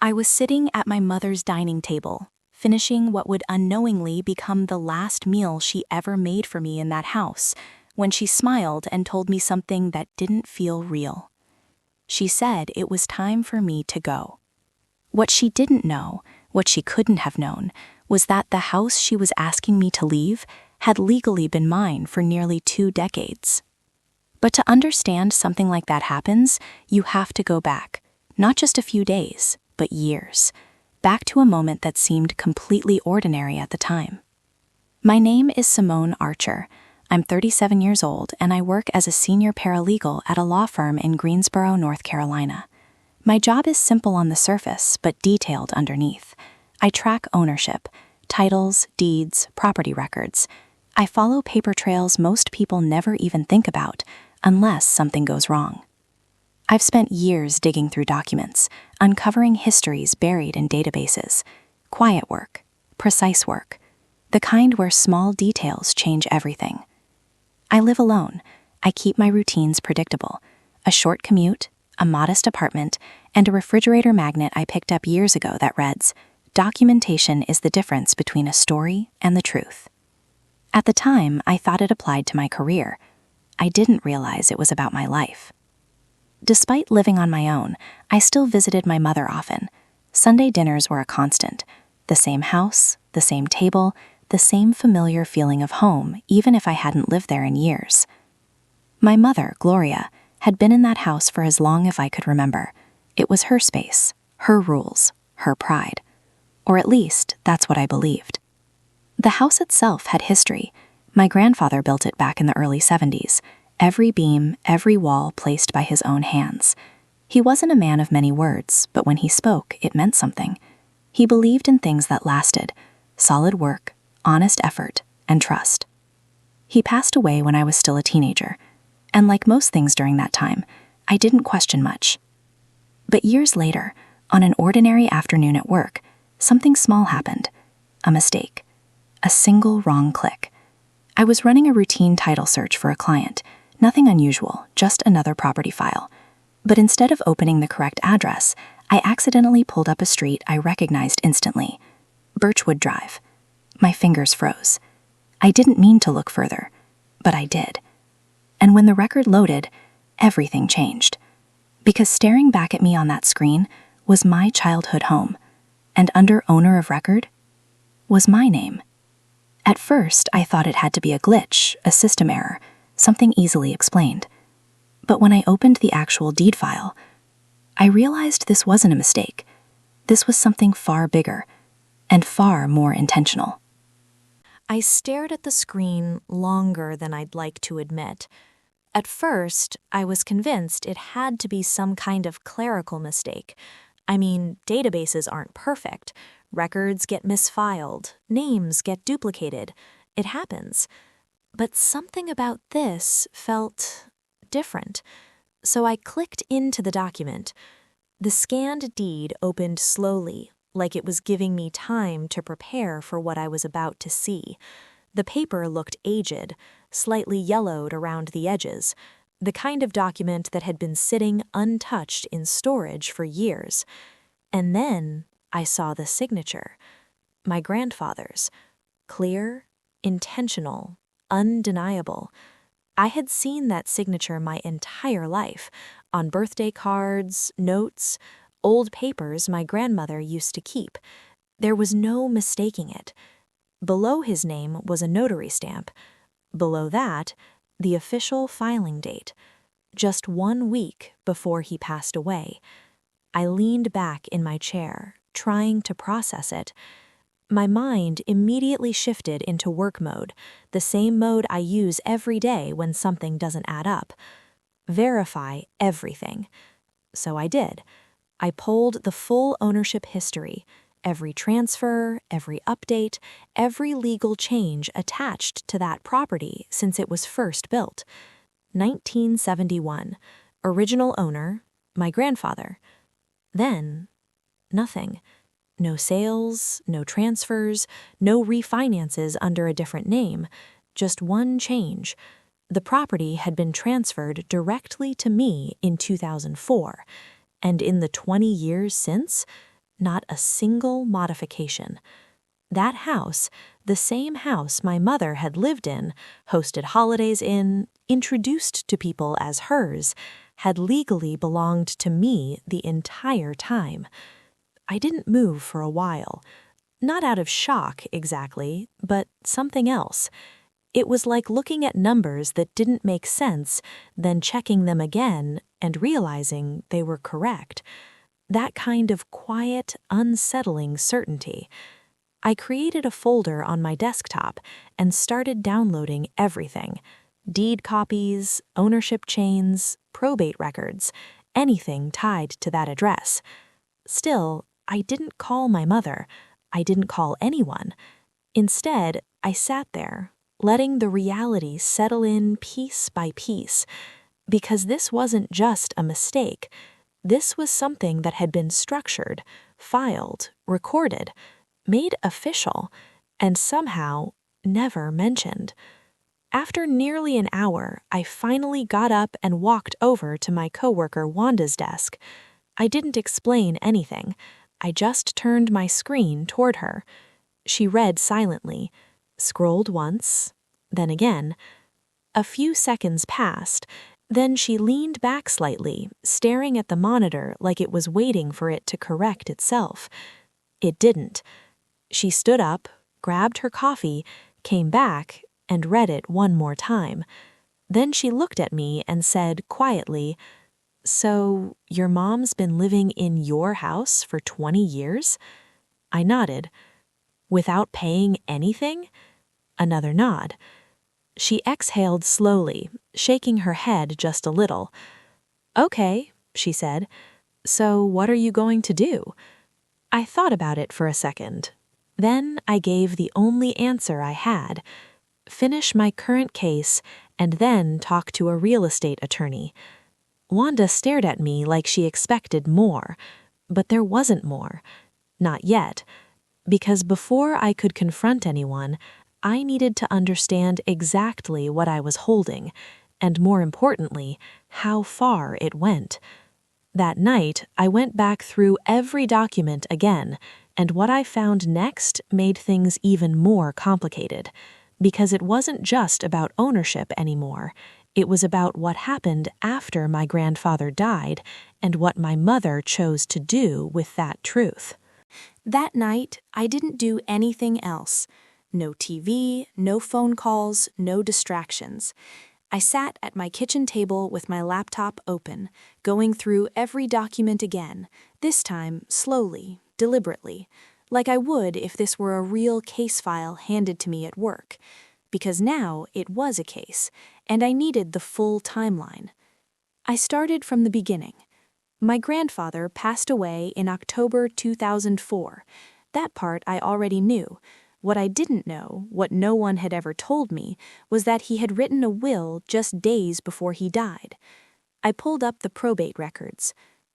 I was sitting at my mother's dining table, finishing what would unknowingly become the last meal she ever made for me in that house, when she smiled and told me something that didn't feel real. She said it was time for me to go. What she didn't know, what she couldn't have known, was that the house she was asking me to leave had legally been mine for nearly 2 decades. But to understand something like that happens, you have to go back, not just a few days, but years, back to a moment that seemed completely ordinary at the time. My name is Simone Archer. I'm 37 years old, and I work as a senior paralegal at a law firm in Greensboro, North Carolina. My job is simple on the surface, but detailed underneath. I track ownership, titles, deeds, property records. I follow paper trails most people never even think about, unless something goes wrong. I've spent years digging through documents, uncovering histories buried in databases. Quiet work, precise work, the kind where small details change everything. I live alone. I keep my routines predictable. A short commute, a modest apartment, and a refrigerator magnet I picked up years ago that reads, "Documentation is the difference between a story and the truth." At the time, I thought it applied to my career. I didn't realize it was about my life. Despite living on my own, I still visited my mother often. Sunday dinners were a constant. The same house, the same table, the same familiar feeling of home, even if I hadn't lived there in years. My mother, Gloria, had been in that house for as long as I could remember. It was her space, her rules, her pride. Or at least, that's what I believed. The house itself had history. My grandfather built it back in the early 70s. Every beam, every wall placed by his own hands. He wasn't a man of many words, but when he spoke, it meant something. He believed in things that lasted: solid work, honest effort, and trust. He passed away when I was still a teenager, and like most things during that time, I didn't question much. But years later, on an ordinary afternoon at work, something small happened. A mistake. A single wrong click. I was running a routine title search for a client. Nothing unusual, just another property file. But instead of opening the correct address, I accidentally pulled up a street I recognized instantly. Birchwood Drive. My fingers froze. I didn't mean to look further, but I did. And when the record loaded, everything changed. Because staring back at me on that screen was my childhood home, and under owner of record was my name. At first, I thought it had to be a glitch, a system error, something easily explained. But when I opened the actual deed file, I realized this wasn't a mistake. This was something far bigger and far more intentional. I stared at the screen longer than I'd like to admit. At first, I was convinced it had to be some kind of clerical mistake. I mean, databases aren't perfect. Records get misfiled, names get duplicated. It happens. But something about this felt different. So I clicked into the document. The scanned deed opened slowly, like it was giving me time to prepare for what I was about to see. The paper looked aged, slightly yellowed around the edges, the kind of document that had been sitting untouched in storage for years. And then I saw the signature. My grandfather's. Clear, intentional, undeniable. I had seen that signature my entire life, on birthday cards, notes, old papers my grandmother used to keep. There was no mistaking it. Below his name was a notary stamp. Below that, the official filing date, just 1 week before he passed away. I leaned back in my chair, trying to process it. My mind immediately shifted into work mode, the same mode I use every day when something doesn't add up. Verify everything. So I did. I pulled the full ownership history, every transfer, every update, every legal change attached to that property since it was first built. 1971. Original owner, my grandfather. Then, nothing. No sales, no transfers, no refinances under a different name, just one change. The property had been transferred directly to me in 2004, and in the 20 years since, not a single modification. That house, the same house my mother had lived in, hosted holidays in, introduced to people as hers, had legally belonged to me the entire time. I didn't move for a while. Not out of shock, exactly, but something else. It was like looking at numbers that didn't make sense, then checking them again and realizing they were correct. That kind of quiet, unsettling certainty. I created a folder on my desktop and started downloading everything. Deed copies, ownership chains, probate records, anything tied to that address. Still, I didn't call my mother. I didn't call anyone. Instead, I sat there, letting the reality settle in piece by piece, because this wasn't just a mistake. This was something that had been structured, filed, recorded, made official, and somehow never mentioned. After nearly an hour, I finally got up and walked over to my coworker Wanda's desk. I didn't explain anything. I just turned my screen toward her. She read silently, scrolled once, then again. A few seconds passed, then she leaned back slightly, staring at the monitor like it was waiting for it to correct itself. It didn't. She stood up, grabbed her coffee, came back, and read it one more time. Then she looked at me and said quietly, "So, your mom's been living in your house for 20 years?" I nodded. "Without paying anything?" Another nod. She exhaled slowly, shaking her head just a little. "Okay," she said. "So what are you going to do?" I thought about it for a second. Then I gave the only answer I had. Finish my current case and then talk to a real estate attorney. Wanda stared at me like she expected more, but there wasn't more. Not yet. Because before I could confront anyone, I needed to understand exactly what I was holding, and more importantly, how far it went. That night, I went back through every document again, and what I found next made things even more complicated, because it wasn't just about ownership anymore. It was about what happened after my grandfather died and what my mother chose to do with that truth. That night, I didn't do anything else. No TV, no phone calls, no distractions. I sat at my kitchen table with my laptop open, going through every document again, this time slowly, deliberately, like I would if this were a real case file handed to me at work, because now it was a case, and I needed the full timeline. I started from the beginning. My grandfather passed away in October 2004. That part I already knew. What I didn't know, what no one had ever told me, was that he had written a will just days before he died. I pulled up the probate records.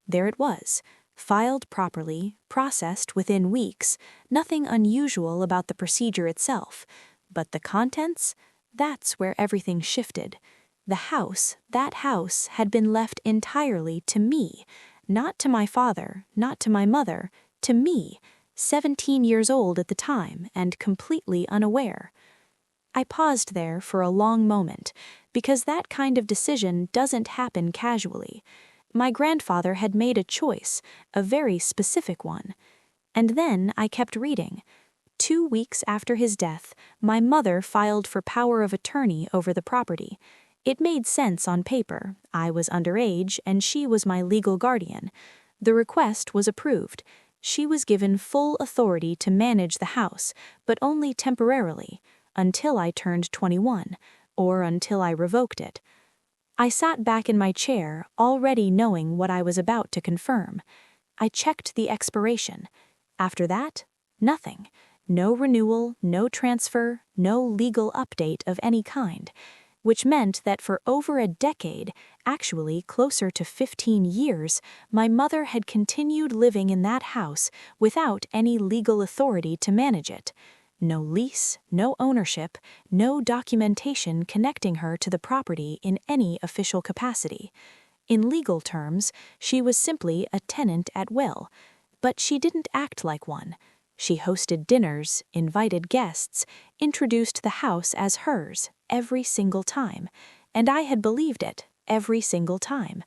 There it was, filed properly, processed within weeks, nothing unusual about the procedure itself. But the contents? That's where everything shifted. That house, had been left entirely to me, not to my father, not to my mother, to me, 17 years old at the time and completely unaware. I paused there for a long moment, because that kind of decision doesn't happen casually. My grandfather had made a choice, a very specific one. And then I kept reading. 2 weeks after his death, my mother filed for power of attorney over the property. It made sense on paper. I was underage, and she was my legal guardian. The request was approved. She was given full authority to manage the house, but only temporarily, until I turned 21, or until I revoked it. I sat back in my chair, already knowing what I was about to confirm. I checked the expiration. After that, nothing. No renewal, no transfer, no legal update of any kind, which meant that for over a decade, actually closer to 15 years, my mother had continued living in that house without any legal authority to manage it. No lease, no ownership, no documentation connecting her to the property in any official capacity. In legal terms, she was simply a tenant at will. But she didn't act like one. She hosted dinners, invited guests, introduced the house as hers every single time, and I had believed it every single time.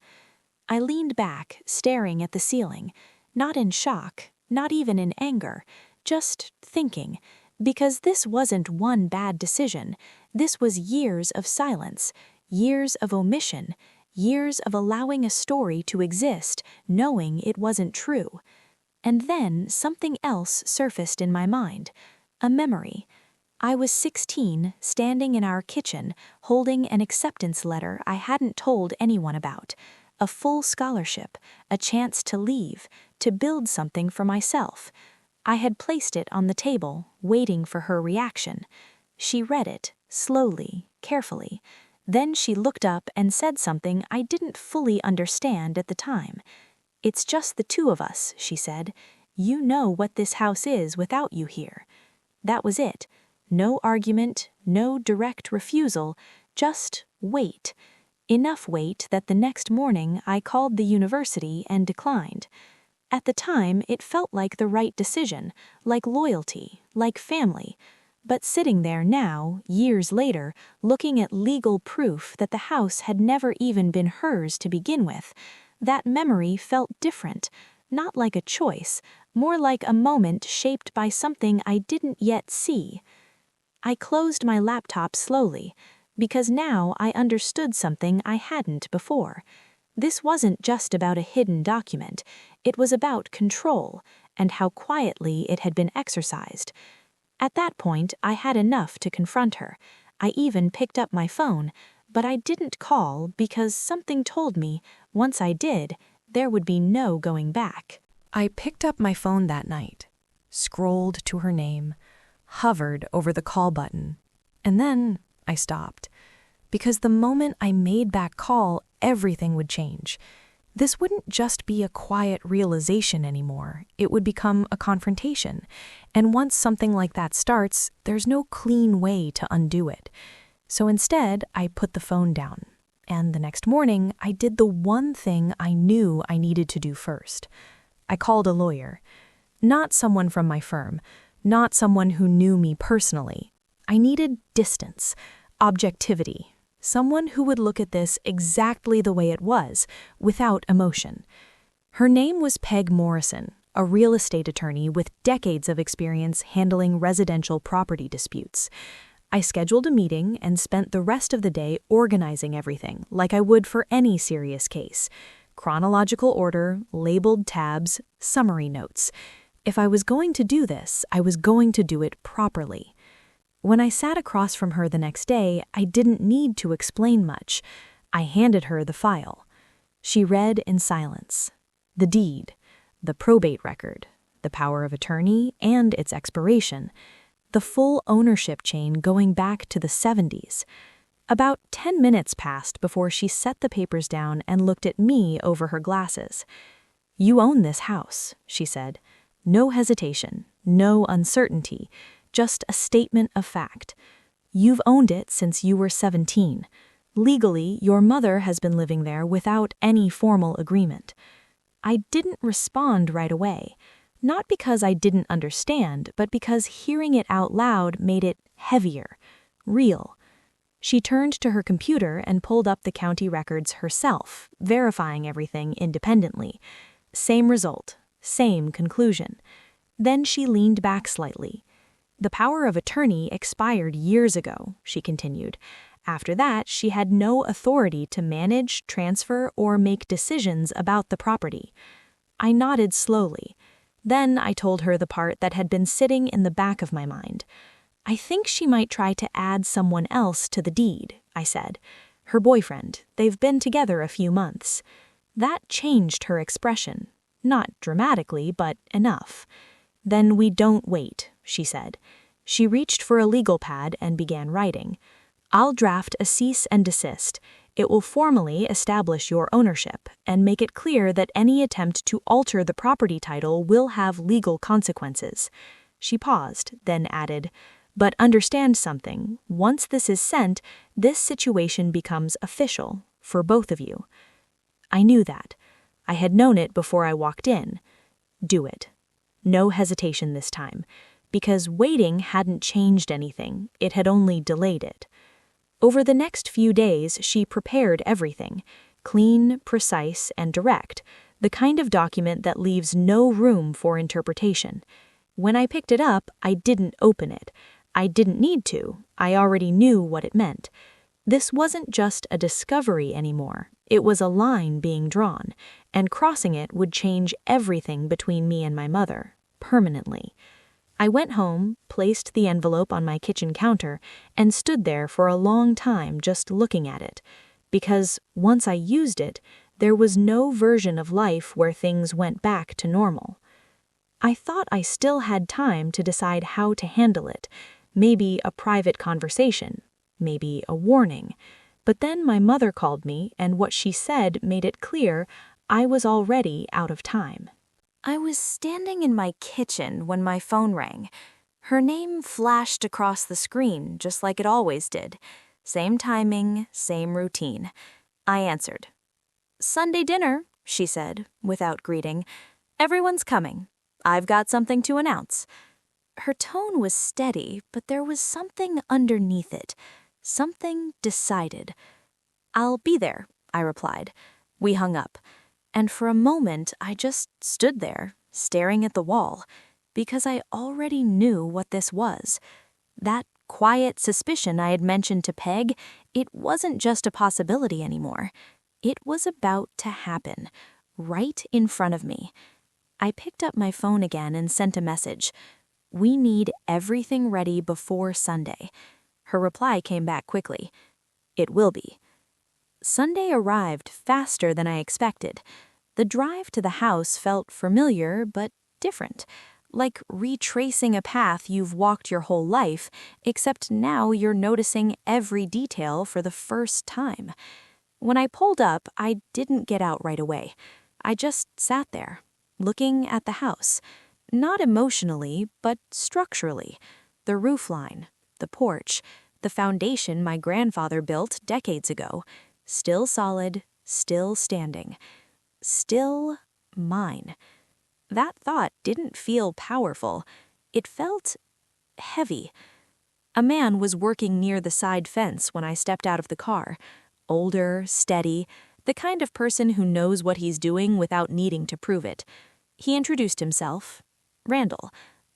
I leaned back, staring at the ceiling, not in shock, not even in anger, just thinking, because this wasn't one bad decision. This was years of silence, years of omission, years of allowing a story to exist, knowing it wasn't true. And then something else surfaced in my mind, a memory. I was 16, standing in our kitchen, holding an acceptance letter I hadn't told anyone about, a full scholarship, a chance to leave, to build something for myself. I had placed it on the table, waiting for her reaction. She read it, slowly, carefully. Then she looked up and said something I didn't fully understand at the time. "It's just the two of us," she said. "You know what this house is without you here." That was it. No argument, no direct refusal, just wait. Enough wait that the next morning I called the university and declined. At the time, it felt like the right decision, like loyalty, like family. But sitting there now, years later, looking at legal proof that the house had never even been hers to begin with, that memory felt different, not like a choice, more like a moment shaped by something I didn't yet see. I closed my laptop slowly, because now I understood something I hadn't before. This wasn't just about a hidden document, it was about control, and how quietly it had been exercised. At that point, I had enough to confront her. I even picked up my phone, but I didn't call because something told me, once I did, there would be no going back. I picked up my phone that night, scrolled to her name, hovered over the call button, and then I stopped. Because the moment I made that call, everything would change. This wouldn't just be a quiet realization anymore. It would become a confrontation. And once something like that starts, there's no clean way to undo it. So instead, I put the phone down. And the next morning, I did the one thing I knew I needed to do first. I called a lawyer. Not someone from my firm. Not someone who knew me personally. I needed distance, objectivity. Someone who would look at this exactly the way it was, without emotion. Her name was Peg Morrison, a real estate attorney with decades of experience handling residential property disputes. I scheduled a meeting and spent the rest of the day organizing everything, like I would for any serious case. Chronological order, labeled tabs, summary notes. If I was going to do this, I was going to do it properly. When I sat across from her the next day, I didn't need to explain much. I handed her the file. She read in silence. The deed, the probate record, the power of attorney and its expiration, the full ownership chain going back to the 70s. About 10 minutes passed before she set the papers down and looked at me over her glasses. "You own this house," she said. "No hesitation, no uncertainty. Just a statement of fact. You've owned it since you were 17. Legally, your mother has been living there without any formal agreement." I didn't respond right away, not because I didn't understand, but because hearing it out loud made it heavier, real. She turned to her computer and pulled up the county records herself, verifying everything independently. Same result, same conclusion. Then she leaned back slightly. "The power of attorney expired years ago," she continued. "After that, she had no authority to manage, transfer, or make decisions about the property." I nodded slowly. Then I told her the part that had been sitting in the back of my mind. "I think she might try to add someone else to the deed," I said. "Her boyfriend. They've been together a few months." That changed her expression. Not dramatically, but enough. "Then we don't wait," she said. She reached for a legal pad and began writing. "I'll draft a cease and desist. It will formally establish your ownership and make it clear that any attempt to alter the property title will have legal consequences." She paused, then added, "But understand something. Once this is sent, this situation becomes official for both of you." I knew that. I had known it before I walked in. Do it. No hesitation this time, because waiting hadn't changed anything, it had only delayed it. Over the next few days, she prepared everything, clean, precise, and direct, the kind of document that leaves no room for interpretation. When I picked it up, I didn't open it. I didn't need to. I already knew what it meant. This wasn't just a discovery anymore. It was a line being drawn, and crossing it would change everything between me and my mother, permanently. I went home, placed the envelope on my kitchen counter, and stood there for a long time just looking at it, because once I used it, there was no version of life where things went back to normal. I thought I still had time to decide how to handle it, maybe a private conversation, maybe a warning. But then my mother called me, and what she said made it clear I was already out of time. I was standing in my kitchen when my phone rang. Her name flashed across the screen just like it always did. Same timing, same routine. I answered. "Sunday dinner," she said, without greeting. "Everyone's coming. I've got something to announce." Her tone was steady, but there was something underneath it. Something decided. "I'll be there," I replied. We hung up. And for a moment, I just stood there, staring at the wall, because I already knew what this was. That quiet suspicion I had mentioned to Peg, it wasn't just a possibility anymore. It was about to happen, right in front of me. I picked up my phone again and sent a message. "We need everything ready before Sunday." Her reply came back quickly. "It will be." Sunday arrived faster than I expected. The drive to the house felt familiar but different, like retracing a path you've walked your whole life, except now you're noticing every detail for the first time. When I pulled up, I didn't get out right away. I just sat there, looking at the house, not emotionally, but structurally. The roofline, the porch, the foundation my grandfather built decades ago, still solid, still standing, still mine. That thought didn't feel powerful. It felt heavy. A man was working near the side fence when I stepped out of the car. Older, steady, the kind of person who knows what he's doing without needing to prove it. He introduced himself. Randall.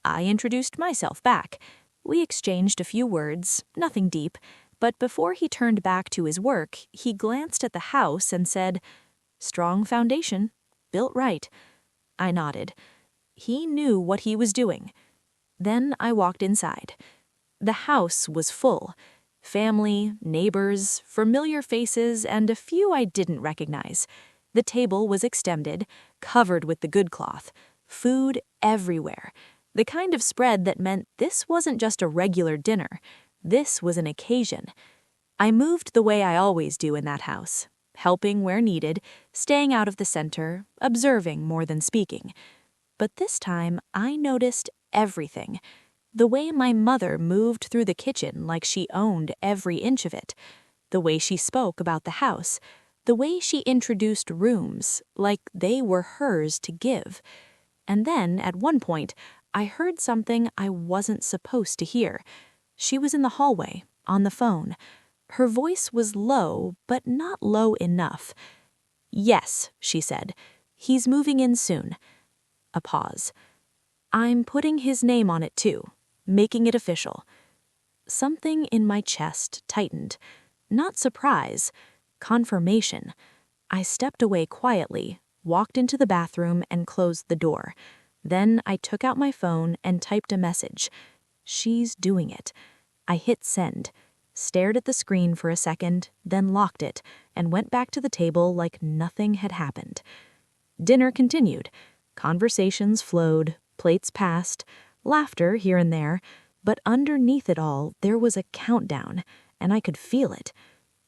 I introduced myself back. We exchanged a few words, nothing deep, but before he turned back to his work, he glanced at the house and said, "Strong foundation, built right." I nodded. He knew what he was doing. Then I walked inside. The house was full. Family, neighbors, familiar faces, and a few I didn't recognize. The table was extended, covered with the good cloth. Food everywhere. The kind of spread that meant this wasn't just a regular dinner. This was an occasion. I moved the way I always do in that house, helping where needed, staying out of the center, observing more than speaking. But this time, I noticed everything. The way my mother moved through the kitchen like she owned every inch of it. The way she spoke about the house. The way she introduced rooms like they were hers to give. And then, at one point, I heard something I wasn't supposed to hear. She was in the hallway, on the phone. Her voice was low, but not low enough. "Yes," she said. "He's moving in soon." A pause. "I'm putting his name on it too, making it official." Something in my chest tightened. Not surprise, confirmation. I stepped away quietly, walked into the bathroom, and closed the door. Then I took out my phone and typed a message. She's doing it. I hit send, stared at the screen for a second, then locked it, and went back to the table like nothing had happened. Dinner continued. Conversations flowed, plates passed, laughter here and there, but underneath it all there was a countdown, and I could feel it.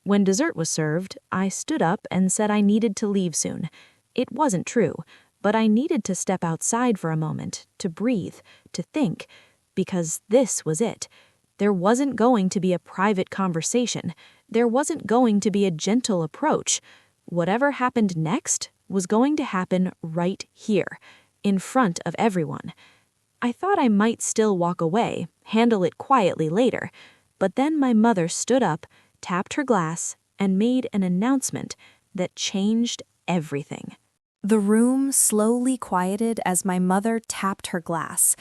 When dessert was served, I stood up and said I needed to leave soon. It wasn't true, but I needed to step outside for a moment, to breathe, to think, because this was it. There wasn't going to be a private conversation. There wasn't going to be a gentle approach. Whatever happened next was going to happen right here, in front of everyone. I thought I might still walk away, handle it quietly later, but then my mother stood up, tapped her glass, and made an announcement that changed everything. The room slowly quieted as my mother tapped her glass.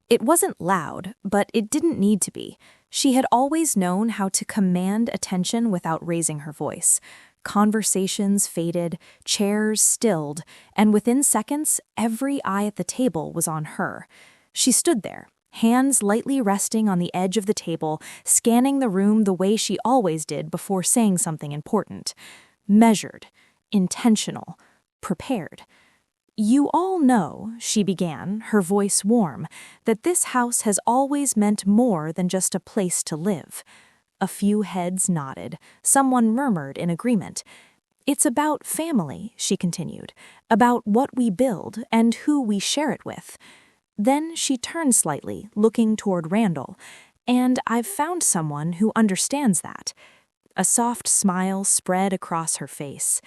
It wasn't loud, but it didn't need to be. She had always known how to command attention without raising her voice. Conversations faded, chairs stilled, and within seconds, every eye at the table was on her. She stood there, hands lightly resting on the edge of the table, scanning the room the way she always did before saying something important. Measured, intentional, prepared. "You all know," she began, her voice warm, "that this house has always meant more than just a place to live." A few heads nodded. Someone murmured in agreement. "It's about family," she continued, "about what we build and who we share it with." Then she turned slightly, looking toward Randall. "And I've found someone who understands that." A soft smile spread across her face.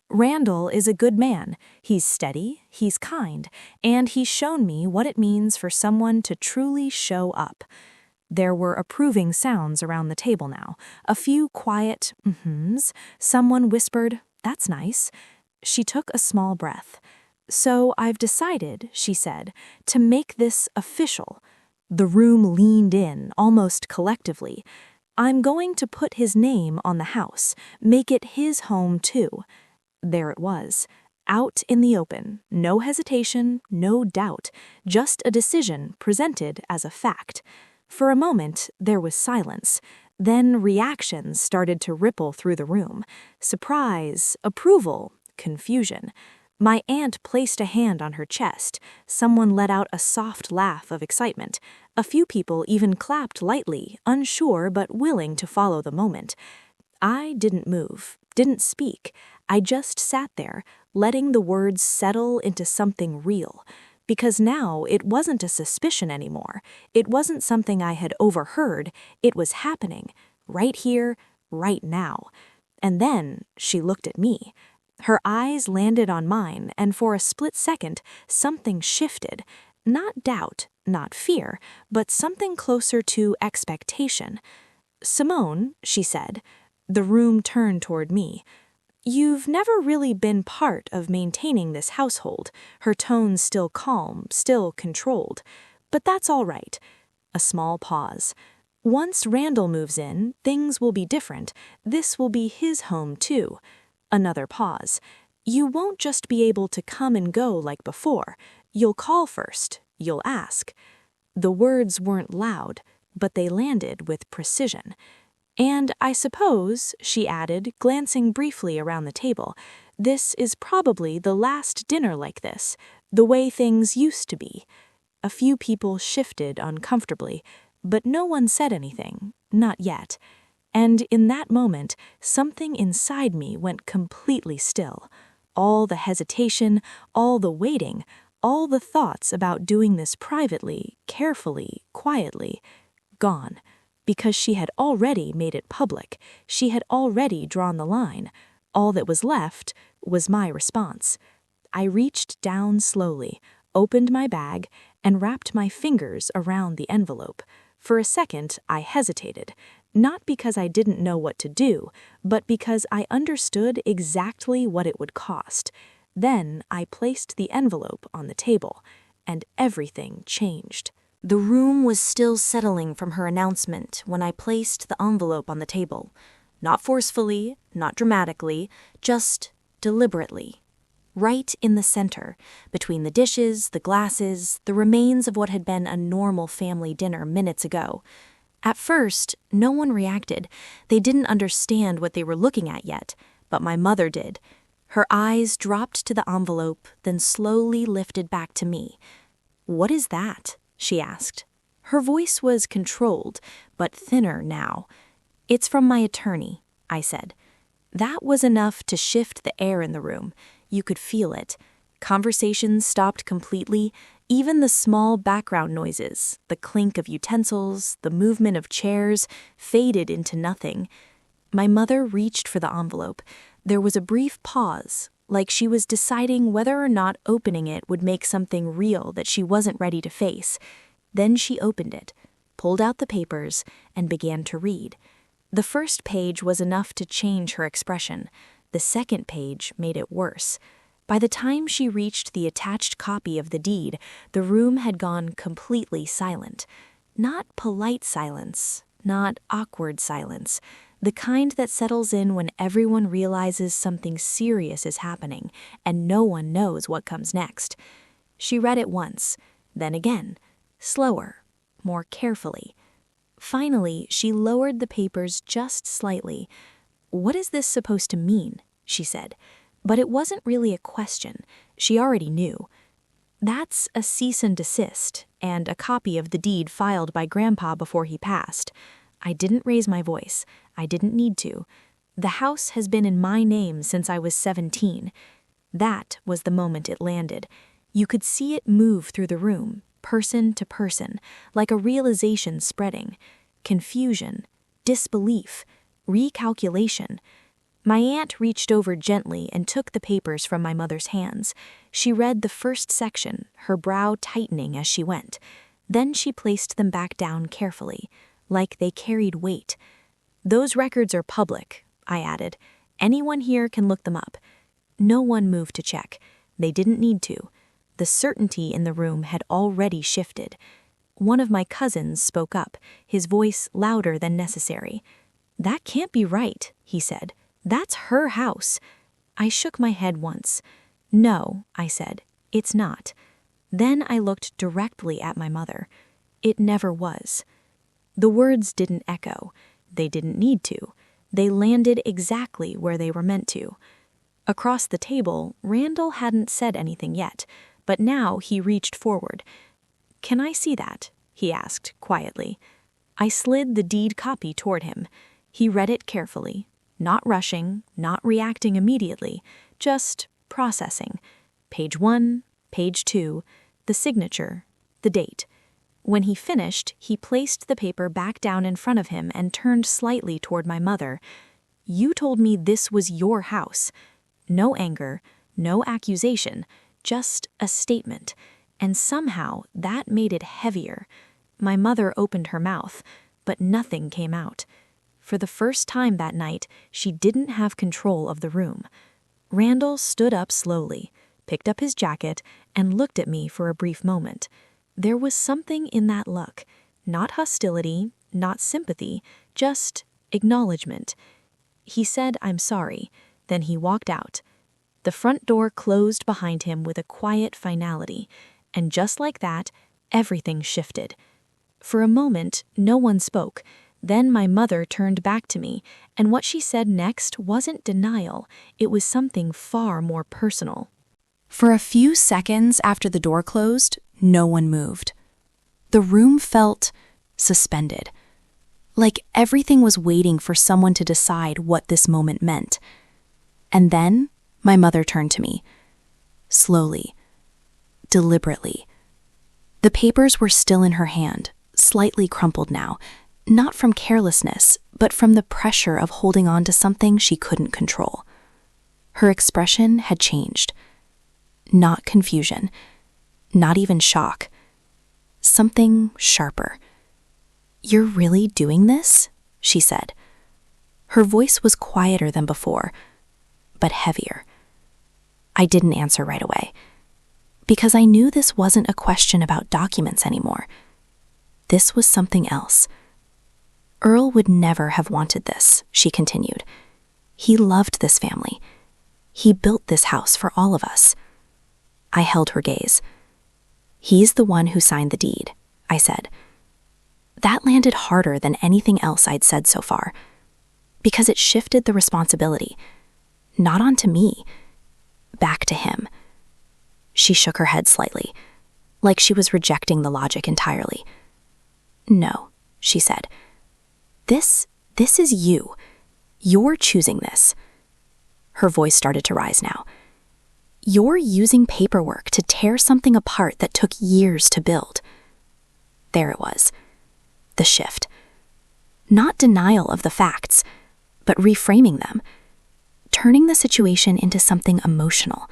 "Randall is a good man. He's steady, he's kind, and he's shown me what it means for someone to truly show up." There were approving sounds around the table now, a few quiet mm-hms. Someone whispered, "That's nice." She took a small breath. "So I've decided," she said, "to make this official." The room leaned in, almost collectively. "I'm going to put his name on the house, make it his home too." There it was, out in the open, no hesitation, no doubt, just a decision presented as a fact. For a moment, there was silence. Then reactions started to ripple through the room. Surprise, approval, confusion. My aunt placed a hand on her chest. Someone let out a soft laugh of excitement. A few people even clapped lightly, unsure but willing to follow the moment. I didn't move, didn't speak. I just sat there, letting the words settle into something real. Because now it wasn't a suspicion anymore. It wasn't something I had overheard. It was happening, right here, right now. And then she looked at me. Her eyes landed on mine, and for a split second, something shifted. Not doubt, not fear, but something closer to expectation. "Simone," she said. The room turned toward me. "You've never really been part of maintaining this household," her tone still calm, still controlled. "But that's all right." A small pause. "Once Randall moves in, things will be different. This will be his home too." Another pause. "You won't just be able to come and go like before. You'll call first. You'll ask." The words weren't loud, but they landed with precision. "And I suppose," she added, glancing briefly around the table, "this is probably the last dinner like this, the way things used to be." A few people shifted uncomfortably, but no one said anything, not yet. And in that moment, something inside me went completely still. All the hesitation, all the waiting, all the thoughts about doing this privately, carefully, quietly, gone. Because she had already made it public. She had already drawn the line. All that was left was my response. I reached down slowly, opened my bag, and wrapped my fingers around the envelope. For a second, I hesitated, not because I didn't know what to do, but because I understood exactly what it would cost. Then I placed the envelope on the table, and everything changed. The room was still settling from her announcement when I placed the envelope on the table. Not forcefully, not dramatically, just deliberately. Right in the center, between the dishes, the glasses, the remains of what had been a normal family dinner minutes ago. At first, no one reacted. They didn't understand what they were looking at yet, but my mother did. Her eyes dropped to the envelope, then slowly lifted back to me. "What is that?" she asked. Her voice was controlled, but thinner now. "It's from my attorney," I said. That was enough to shift the air in the room. You could feel it. Conversations stopped completely, even the small background noises, the clink of utensils, the movement of chairs, faded into nothing. My mother reached for the envelope. There was a brief pause, like she was deciding whether or not opening it would make something real that she wasn't ready to face. Then she opened it, pulled out the papers, and began to read. The first page was enough to change her expression. The second page made it worse. By the time she reached the attached copy of the deed, the room had gone completely silent. Not polite silence, not awkward silence, the kind that settles in when everyone realizes something serious is happening and no one knows what comes next. She read it once, then again, slower, more carefully. Finally, she lowered the papers just slightly. "What is this supposed to mean?" she said. But it wasn't really a question. She already knew. "That's a cease and desist, and a copy of the deed filed by Grandpa before he passed. I didn't raise my voice. I didn't need to. The house has been in my name since I was 17. That was the moment it landed. You could see it move through the room, person to person, like a realization spreading. Confusion, disbelief, recalculation. My aunt reached over gently and took the papers from my mother's hands. She read the first section, her brow tightening as she went. Then she placed them back down carefully, like they carried weight. "Those records are public," I added. "Anyone here can look them up." No one moved to check. They didn't need to. The certainty in the room had already shifted. One of my cousins spoke up, his voice louder than necessary. "That can't be right," he said. "That's her house." I shook my head once. "No," I said, "it's not." Then I looked directly at my mother. It never was. The words didn't echo. They didn't need to. They landed exactly where they were meant to. Across the table, Randall hadn't said anything yet, but now he reached forward. "Can I see that?" he asked quietly. I slid the deed copy toward him. He read it carefully, not rushing, not reacting immediately, just processing. Page 1, page 2, the signature, the date. When he finished, he placed the paper back down in front of him and turned slightly toward my mother. "You told me this was your house." No anger, no accusation, just a statement. And somehow that made it heavier. My mother opened her mouth, but nothing came out. For the first time that night, she didn't have control of the room. Randall stood up slowly, picked up his jacket, and looked at me for a brief moment. There was something in that look, not hostility, not sympathy, just acknowledgement. He said, "I'm sorry." Then he walked out. The front door closed behind him with a quiet finality, and just like that, everything shifted. For a moment, no one spoke. Then my mother turned back to me, and what she said next wasn't denial. It was something far more personal. For a few seconds after the door closed, no one moved. The room felt suspended, like everything was waiting for someone to decide what this moment meant. And then my mother turned to me, slowly, deliberately. The papers were still in her hand, slightly crumpled now, not from carelessness, but from the pressure of holding on to something she couldn't control. Her expression had changed. Not confusion, not even shock. Something sharper. "You're really doing this?" she said. Her voice was quieter than before, but heavier. I didn't answer right away, because I knew this wasn't a question about documents anymore. This was something else. "Earl would never have wanted this," she continued. "He loved this family. He built this house for all of us." I held her gaze. "He's the one who signed the deed," I said. That landed harder than anything else I'd said so far, because it shifted the responsibility, not onto me, back to him. She shook her head slightly, like she was rejecting the logic entirely. "No," she said. This is you. You're choosing this." Her voice started to rise now. "You're using paperwork to tear something apart that took years to build." There it was. The shift. Not denial of the facts, but reframing them. turning the situation into something emotional,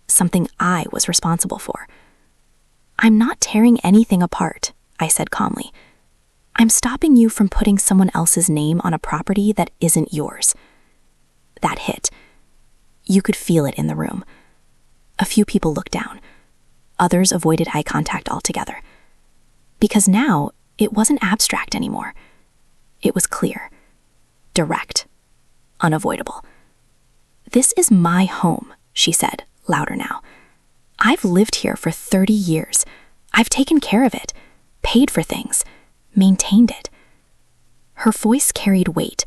something I was responsible for. "I'm not tearing anything apart," I said calmly. "I'm stopping you from putting someone else's name on a property that isn't yours." That hit. You could feel it in the room. A few people looked down. Others avoided eye contact altogether. Because now, it wasn't abstract anymore. It was clear, direct, unavoidable. "This is my home," she said, louder now. "I've lived here for 30 years. I've taken care of it, paid for things, maintained it." Her voice carried weight,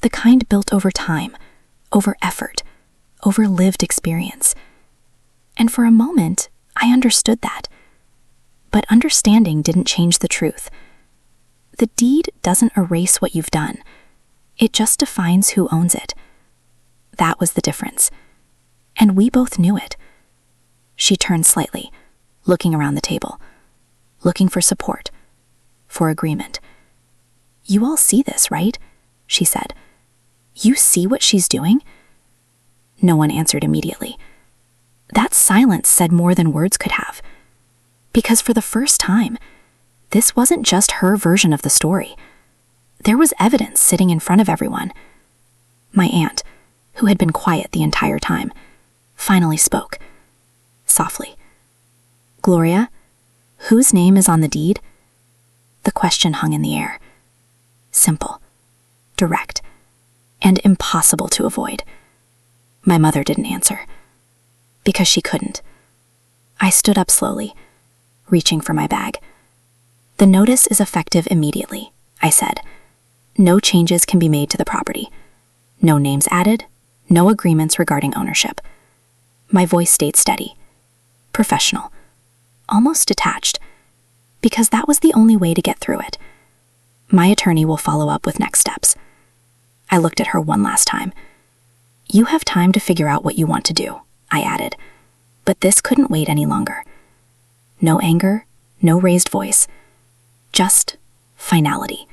the kind built over time, over effort, over lived experience. And for a moment, I understood that. But understanding didn't change the truth. The deed doesn't erase what you've done. It just defines who owns it. That was the difference. And we both knew it. She turned slightly, looking around the table, looking for support, for agreement. "You all see this, right?" she said. "You see what she's doing?" No one answered immediately. That silence said more than words could have. Because for the first time, this wasn't just her version of the story. There was evidence sitting in front of everyone. My aunt, who had been quiet the entire time, finally spoke, softly. "Gloria, whose name is on the deed?" The question hung in the air. Simple, direct, and impossible to avoid. My mother didn't answer. Because she couldn't. I stood up slowly, reaching for my bag. "The notice is effective immediately," I said. "No changes can be made to the property. No names added, no agreements regarding ownership." My voice stayed steady, professional, almost detached, because that was the only way to get through it. "My attorney will follow up with next steps." I looked at her one last time. "You have time to figure out what you want to do," I added, but this couldn't wait any longer. No anger, no raised voice, just finality.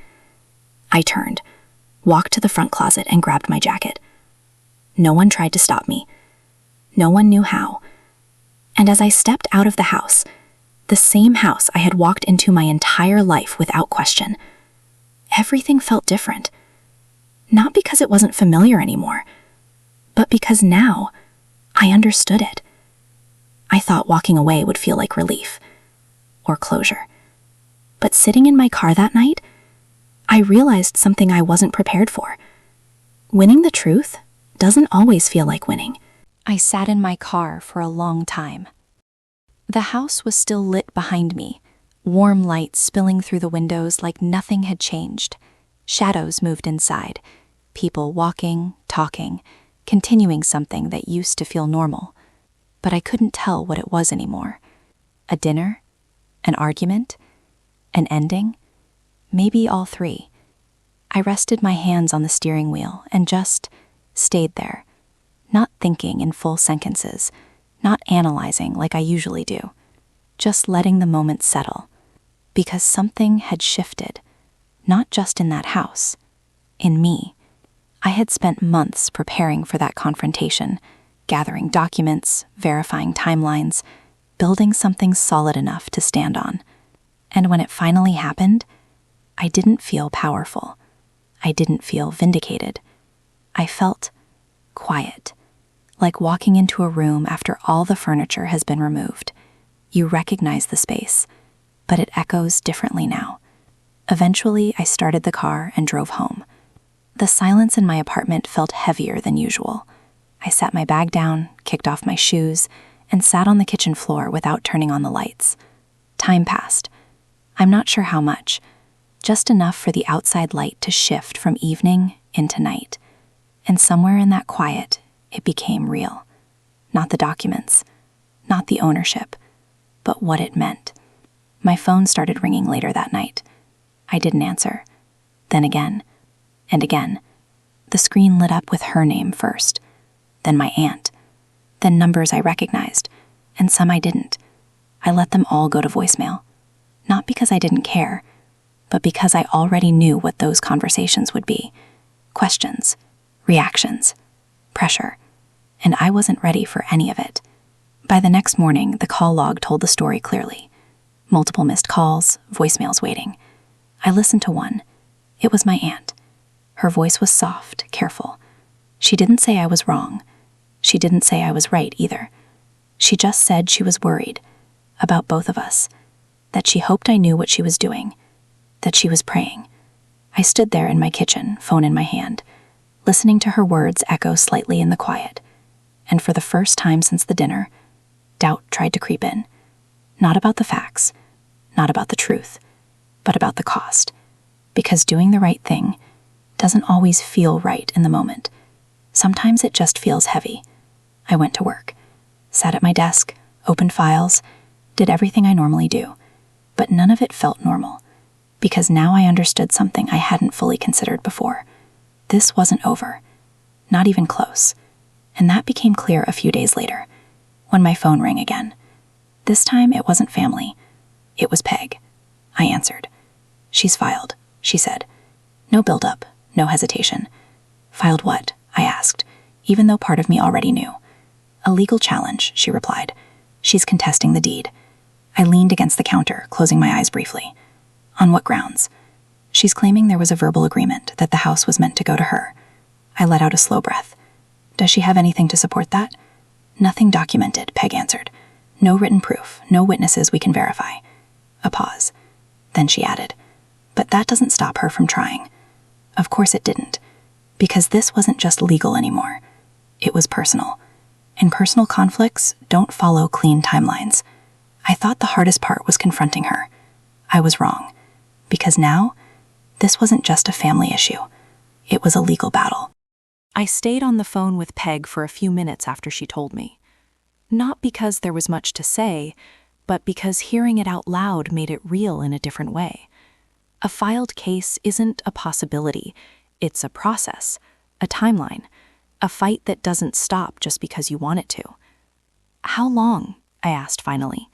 I turned, walked to the front closet and grabbed my jacket. No one tried to stop me. No one knew how. And as I stepped out of the house, the same house I had walked into my entire life without question, everything felt different. Not because it wasn't familiar anymore, but because now I understood it. I thought walking away would feel like relief or closure. But sitting in my car that night, I realized something I wasn't prepared for. Winning the truth doesn't always feel like winning. I sat in my car for a long time. The house was still lit behind me, warm light spilling through the windows like nothing had changed. Shadows moved inside, people walking, talking, continuing something that used to feel normal. But I couldn't tell what it was anymore. A dinner? An argument? An ending? Maybe all three. I rested my hands on the steering wheel and just stayed there, not thinking in full sentences, not analyzing like I usually do, just letting the moment settle, because something had shifted, not just in that house, in me. I had spent months preparing for that confrontation, gathering documents, verifying timelines, building something solid enough to stand on. And when it finally happened, I didn't feel powerful. I didn't feel vindicated. I felt quiet, like walking into a room after all the furniture has been removed. You recognize the space, but it echoes differently now. Eventually, I started the car and drove home. The silence in my apartment felt heavier than usual. I set my bag down, kicked off my shoes, and sat on the kitchen floor without turning on the lights. Time passed. I'm not sure how much, just enough for the outside light to shift from evening into night. And somewhere in that quiet, it became real. Not the documents, not the ownership, but what it meant. My phone started ringing later that night. I didn't answer. Then again, and again. The screen lit up with her name first, then my aunt, then numbers I recognized, and some I didn't. I let them all go to voicemail. Not because I didn't care, but because I already knew what those conversations would be. Questions, reactions, pressure, and I wasn't ready for any of it. By the next morning, the call log told the story clearly. Multiple missed calls, voicemails waiting. I listened to one. It was my aunt. Her voice was soft, careful. She didn't say I was wrong. She didn't say I was right either. She just said she was worried about both of us, that she hoped I knew what she was doing, that she was praying. I stood there in my kitchen, phone in my hand, listening to her words echo slightly in the quiet. And for the first time since the dinner, doubt tried to creep in. Not about the facts, not about the truth, but about the cost. Because doing the right thing doesn't always feel right in the moment. Sometimes it just feels heavy. I went to work, sat at my desk, opened files, did everything I normally do. But none of it felt normal, because now I understood something I hadn't fully considered before. This wasn't over, not even close. And that became clear a few days later, when my phone rang again. This time it wasn't family. It was Peg. I answered. "She's filed," she said. No build-up, no hesitation. "Filed what?" I asked, even though part of me already knew. "A legal challenge," she replied. "She's contesting the deed." I leaned against the counter, closing my eyes briefly. "On what grounds?" "She's claiming there was a verbal agreement that the house was meant to go to her." I let out a slow breath. "Does she have anything to support that?" "Nothing documented," Peg answered. "No written proof, no witnesses we can verify." A pause. Then she added, "But that doesn't stop her from trying." Of course it didn't, because this wasn't just legal anymore. It was personal. And personal conflicts don't follow clean timelines. I thought the hardest part was confronting her. I was wrong, because now, this wasn't just a family issue. It was a legal battle. I stayed on the phone with Peg for a few minutes after she told me. Not because there was much to say, but because hearing it out loud made it real in a different way. A filed case isn't a possibility. It's a process, a timeline, a fight that doesn't stop just because you want it to. "How long?" I asked finally.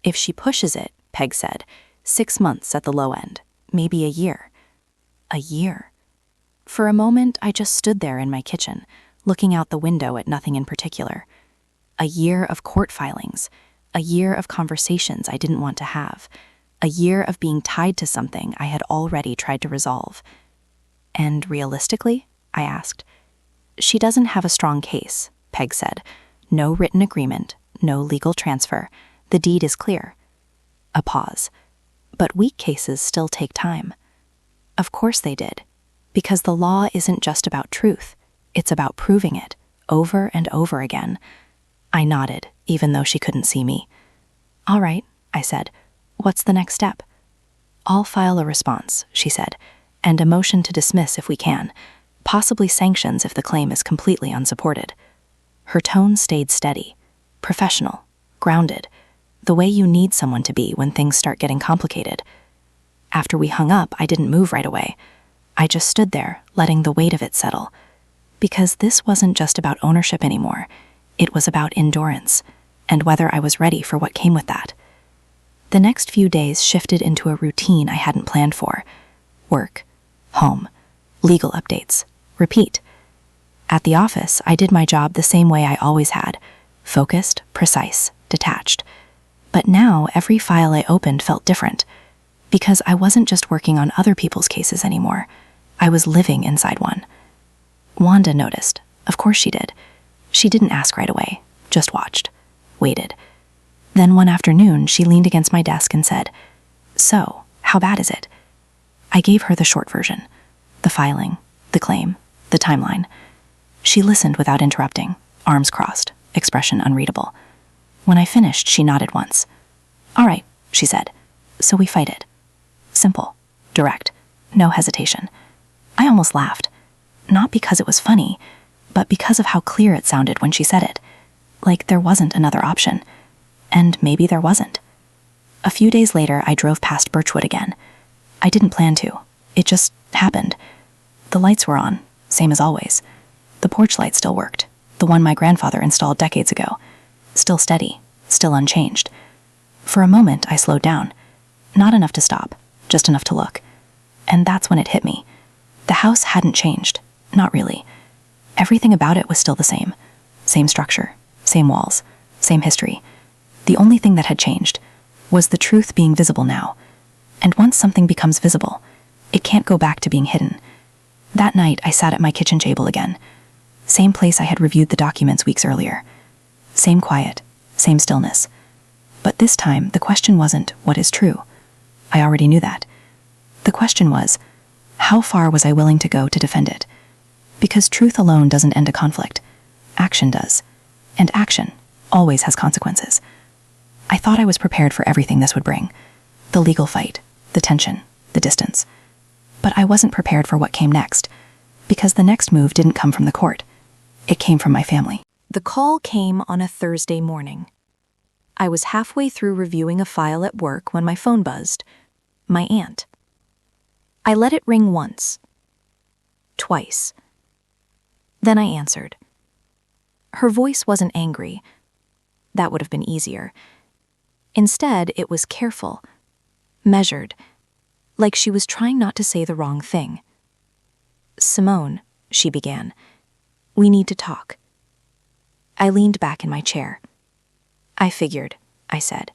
"If she pushes it," Peg said, 6 months at the low end, maybe a year." A year. For a moment, I just stood there in my kitchen, looking out the window at nothing in particular. A year of court filings, a year of conversations I didn't want to have, a year of being tied to something I had already tried to resolve. "And realistically?" I asked. "She doesn't have a strong case," Peg said. "No written agreement, no legal transfer. The deed is clear." A pause. "But weak cases still take time." Of course they did, because the law isn't just about truth. It's about proving it, over and over again. I nodded, even though she couldn't see me. "All right," I said. "What's the next step?" "I'll file a response," she said, "and a motion to dismiss if we can, possibly sanctions if the claim is completely unsupported." Her tone stayed steady, professional, grounded, the way you need someone to be when things start getting complicated. After we hung up, I didn't move right away. I just stood there, letting the weight of it settle. Because this wasn't just about ownership anymore. It was about endurance, and whether I was ready for what came with that. The next few days shifted into a routine I hadn't planned for. Work, home, legal updates, repeat. At the office, I did my job the same way I always had, focused, precise, detached. But now every file I opened felt different, because I wasn't just working on other people's cases anymore. I was living inside one. Wanda noticed. Of course she did. She didn't ask right away, just watched, waited. Then one afternoon, she leaned against my desk and said, "So, how bad is it?" I gave her the short version, the filing, the claim, the timeline. She listened without interrupting, arms crossed, expression unreadable. When I finished, she nodded once. "All right," she said. "So we fight it." Simple, direct, no hesitation. I almost laughed, not because it was funny, but because of how clear it sounded when she said it, like there wasn't another option. And maybe there wasn't. A few days later, I drove past Birchwood again. I didn't plan to. It just happened. The lights were on, same as always. The porch light still worked, the one my grandfather installed decades ago. Still steady, still unchanged. For a moment, I slowed down. Not enough to stop, just enough to look. And that's when it hit me. The house hadn't changed, not really. Everything about it was still the same. Same structure, same walls, same history. The only thing that had changed was the truth being visible now. And once something becomes visible, it can't go back to being hidden. That night, I sat at my kitchen table again. Same place I had reviewed the documents weeks earlier. Same quiet, same stillness. But this time, the question wasn't, what is true? I already knew that. The question was, how far was I willing to go to defend it? Because truth alone doesn't end a conflict. Action does. And action always has consequences. I thought I was prepared for everything this would bring. The legal fight, the tension, the distance. But I wasn't prepared for what came next, because the next move didn't come from the court. It came from my family. The call came on a Thursday morning. I was halfway through reviewing a file at work when my phone buzzed. My aunt. I let it ring once. Twice. Then I answered. Her voice wasn't angry. That would have been easier. Instead, it was careful, measured, like she was trying not to say the wrong thing. "Simone," she began, "we need to talk." I leaned back in my chair. "I figured," I said.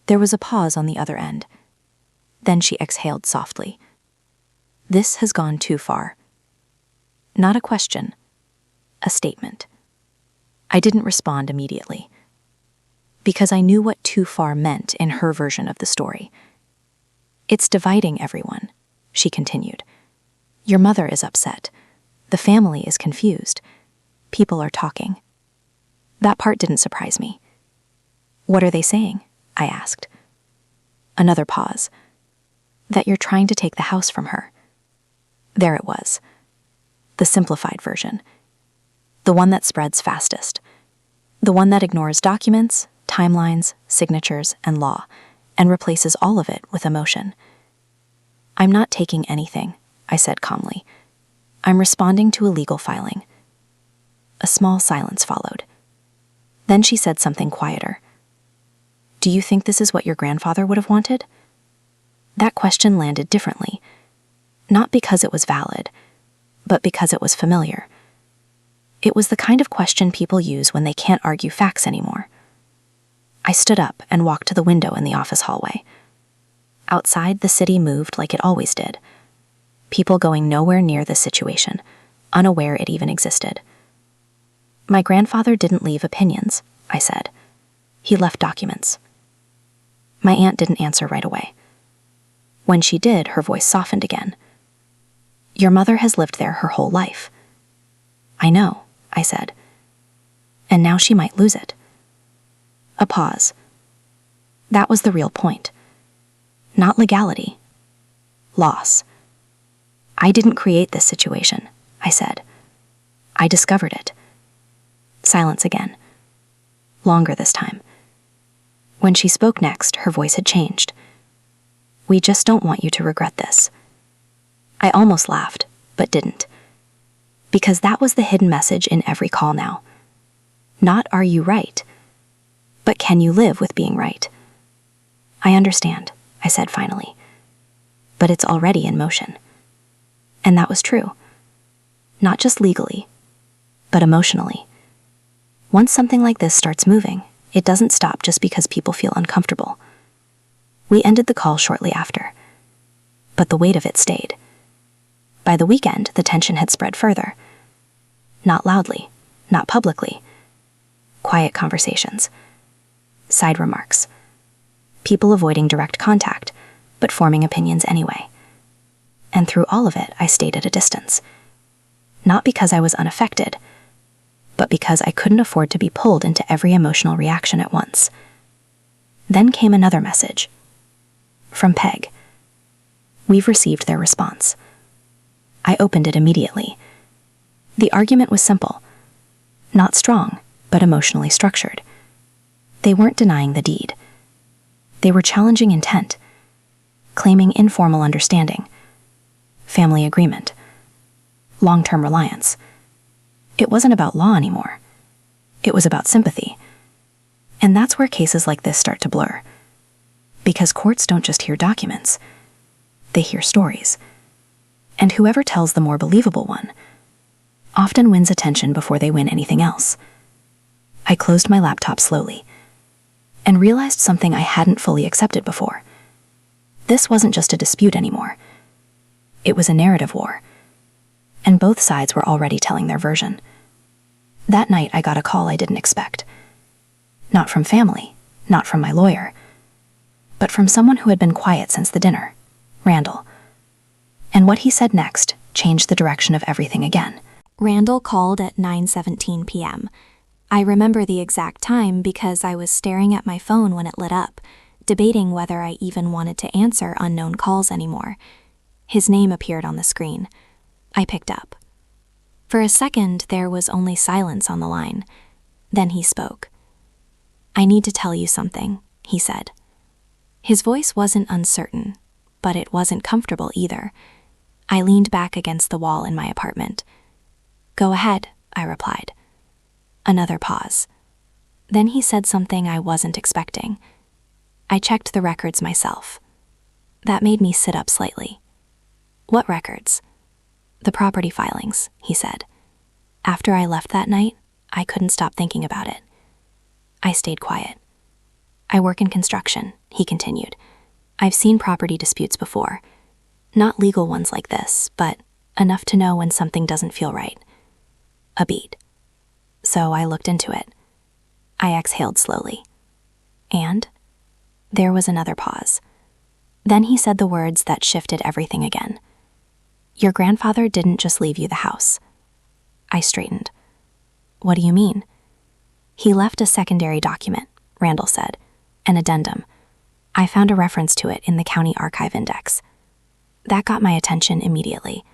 There was a pause on the other end. Then she exhaled softly. "This has gone too far." Not a question, a statement. I didn't respond immediately, because I knew what too far meant in her version of the story. "It's dividing everyone," she continued. "Your mother is upset. The family is confused. People are talking." That part didn't surprise me. "What are they saying?" I asked. Another pause. "That you're trying to take the house from her." There it was. The simplified version. The one that spreads fastest. The one that ignores documents, timelines, signatures, and law, and replaces all of it with emotion. "I'm not taking anything," I said calmly. "I'm responding to a legal filing." A small silence followed. Then she said something quieter. "Do you think this is what your grandfather would have wanted?" That question landed differently, not because it was valid, but because it was familiar. It was the kind of question people use when they can't argue facts anymore. I stood up and walked to the window in the office hallway. Outside, the city moved like it always did. People going nowhere near this situation, unaware it even existed. "My grandfather didn't leave opinions," I said. "He left documents." My aunt didn't answer right away. When she did, her voice softened again. "Your mother has lived there her whole life." "I know," I said. "And now she might lose it." A pause. That was the real point. Not legality. Loss. "I didn't create this situation," I said. "I discovered it." Silence again. Longer this time. When she spoke next, her voice had changed. "We just don't want you to regret this." I almost laughed, but didn't. Because that was the hidden message in every call now. Not "are you right?" but "can you live with being right?" "I understand," I said finally. "But it's already in motion." And that was true. Not just legally, but emotionally. Once something like this starts moving, it doesn't stop just because people feel uncomfortable. We ended the call shortly after, but the weight of it stayed. By the weekend, the tension had spread further. Not loudly, not publicly. Quiet conversations. Side remarks. People avoiding direct contact, but forming opinions anyway. And through all of it, I stayed at a distance. Not because I was unaffected, but because I couldn't afford to be pulled into every emotional reaction at once. Then came another message. From Peg. "We've received their response." I opened it immediately. The argument was simple. Not strong, but emotionally structured. They weren't denying the deed. They were challenging intent, claiming informal understanding, family agreement, long-term reliance. It wasn't about law anymore. It was about sympathy. And that's where cases like this start to blur. Because courts don't just hear documents. They hear stories. And whoever tells the more believable one often wins attention before they win anything else. I closed my laptop slowly and realized something I hadn't fully accepted before. This wasn't just a dispute anymore. It was a narrative war, and both sides were already telling their version. That night, I got a call I didn't expect. Not from family, not from my lawyer, but from someone who had been quiet since the dinner, Randall. And what he said next changed the direction of everything again. Randall called at 9:17 p.m. I remember the exact time because I was staring at my phone when it lit up, debating whether I even wanted to answer unknown calls anymore. His name appeared on the screen. I picked up. For a second, there was only silence on the line. Then he spoke. "I need to tell you something," he said. His voice wasn't uncertain, but it wasn't comfortable either. I leaned back against the wall in my apartment. "Go ahead," I replied. Another pause. Then he said something I wasn't expecting. "I checked the records myself." That made me sit up slightly. "What records?" "The property filings," he said. After I left that night, I couldn't stop thinking about it. I stayed quiet. "I work in construction," he continued. "I've seen property disputes before. Not legal ones like this, but enough to know when something doesn't feel right." A beat. So I looked into it. I exhaled slowly. And there was another pause. Then he said the words that shifted everything again. "Your grandfather didn't just leave you the house." I straightened. "What do you mean?" "He left a secondary document," Randall said, "an addendum. I found a reference to it in the county archive index." That got my attention immediately.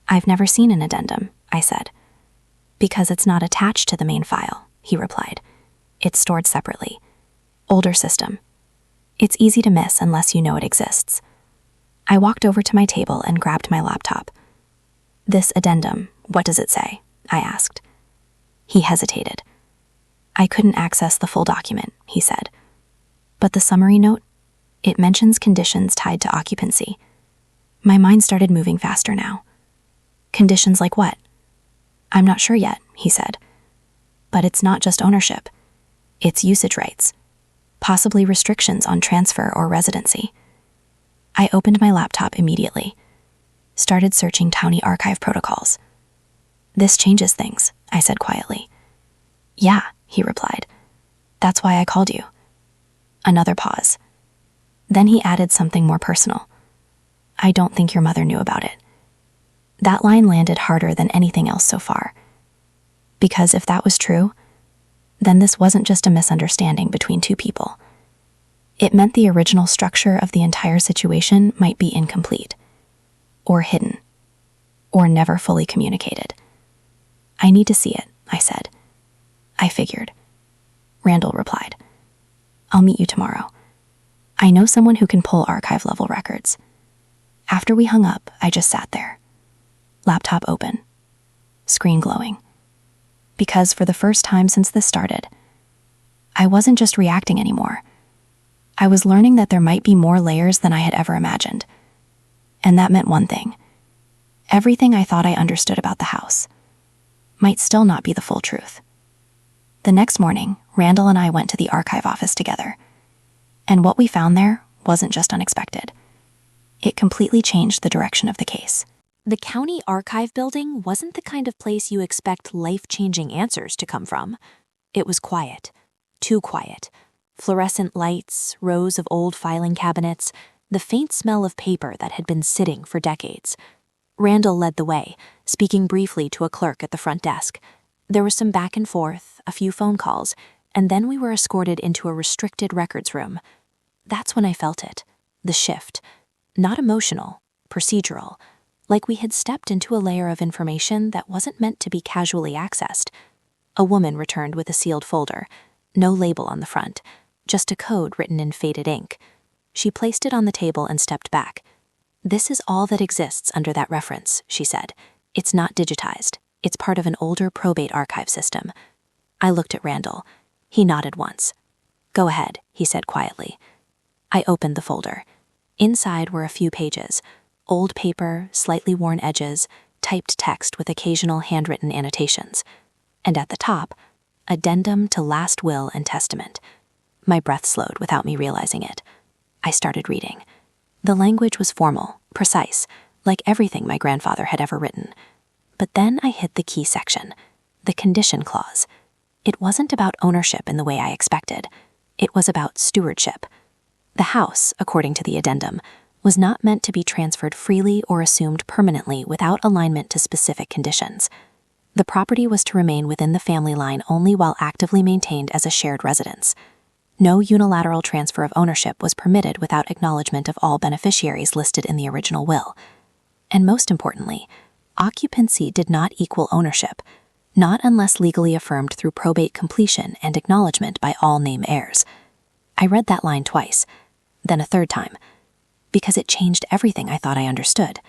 "I've never seen an addendum," I said. "Because it's not attached to the main file," he replied. "It's stored separately. Older system. It's easy to miss unless you know it exists." I walked over to my table and grabbed my laptop. "This addendum, what does it say?" I asked. He hesitated. "I couldn't access the full document," he said. "But the summary note? It mentions conditions tied to occupancy." My mind started moving faster now. "Conditions like what?" "I'm not sure yet," he said. "But it's not just ownership. It's usage rights, possibly restrictions on transfer or residency." I opened my laptop immediately, started searching county archive protocols. "This changes things," I said quietly. "Yeah," he replied. "That's why I called you." Another pause. Then he added something more personal. "I don't think your mother knew about it." That line landed harder than anything else so far. Because if that was true, then this wasn't just a misunderstanding between two people. It meant the original structure of the entire situation might be incomplete, or hidden, or never fully communicated. "I need to see it," I said. "I figured." Randall replied. "I'll meet you tomorrow. I know someone who can pull archive-level records." After we hung up, I just sat there. Laptop open. Screen glowing. Because for the first time since this started, I wasn't just reacting anymore. I was learning that there might be more layers than I had ever imagined. And that meant one thing. Everything I thought I understood about the house might still not be the full truth. The next morning, Randall and I went to the archive office together. And what we found there wasn't just unexpected. It completely changed the direction of the case. The county archive building wasn't the kind of place you expect life-changing answers to come from. It was quiet. Too quiet. Fluorescent lights, rows of old filing cabinets, the faint smell of paper that had been sitting for decades. Randall led the way, speaking briefly to a clerk at the front desk. There was some back and forth, a few phone calls, and then we were escorted into a restricted records room. That's when I felt it. The shift. Not emotional, procedural. Like we had stepped into a layer of information that wasn't meant to be casually accessed. A woman returned with a sealed folder. No label on the front. Just a code written in faded ink. She placed it on the table and stepped back. "This is all that exists under that reference," she said. "It's not digitized. It's part of an older probate archive system." I looked at Randall. He nodded once. "Go ahead," he said quietly. I opened the folder. Inside were a few pages. Old paper, slightly worn edges, typed text with occasional handwritten annotations. And at the top, addendum to last will and testament. My breath slowed without me realizing it. I started reading. The language was formal, precise, like everything my grandfather had ever written. But then I hit the key section, the condition clause. It wasn't about ownership in the way I expected. It was about stewardship. The house, according to the addendum, was not meant to be transferred freely or assumed permanently without alignment to specific conditions. The property was to remain within the family line only while actively maintained as a shared residence. No unilateral transfer of ownership was permitted without acknowledgement of all beneficiaries listed in the original will. And most importantly, occupancy did not equal ownership, not unless legally affirmed through probate completion and acknowledgement by all name heirs. I read that line twice, then a third time, because it changed everything I thought I understood.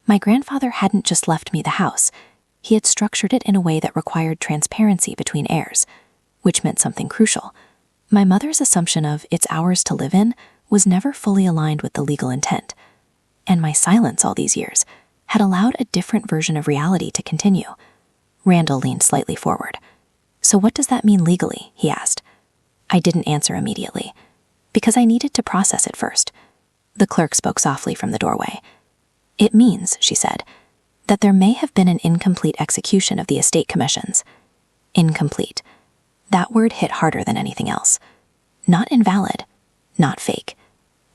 My grandfather hadn't just left me the house. He had structured it in a way that required transparency between heirs, which meant something crucial. My mother's assumption of it's ours to live in was never fully aligned with the legal intent. And my silence all these years had allowed a different version of reality to continue. Randall leaned slightly forward. "So what does that mean legally?" he asked. I didn't answer immediately, because I needed to process it first. The clerk spoke softly from the doorway. "It means," she said, "that there may have been an incomplete execution of the estate commissions." Incomplete. That word hit harder than anything else. Not invalid, not fake.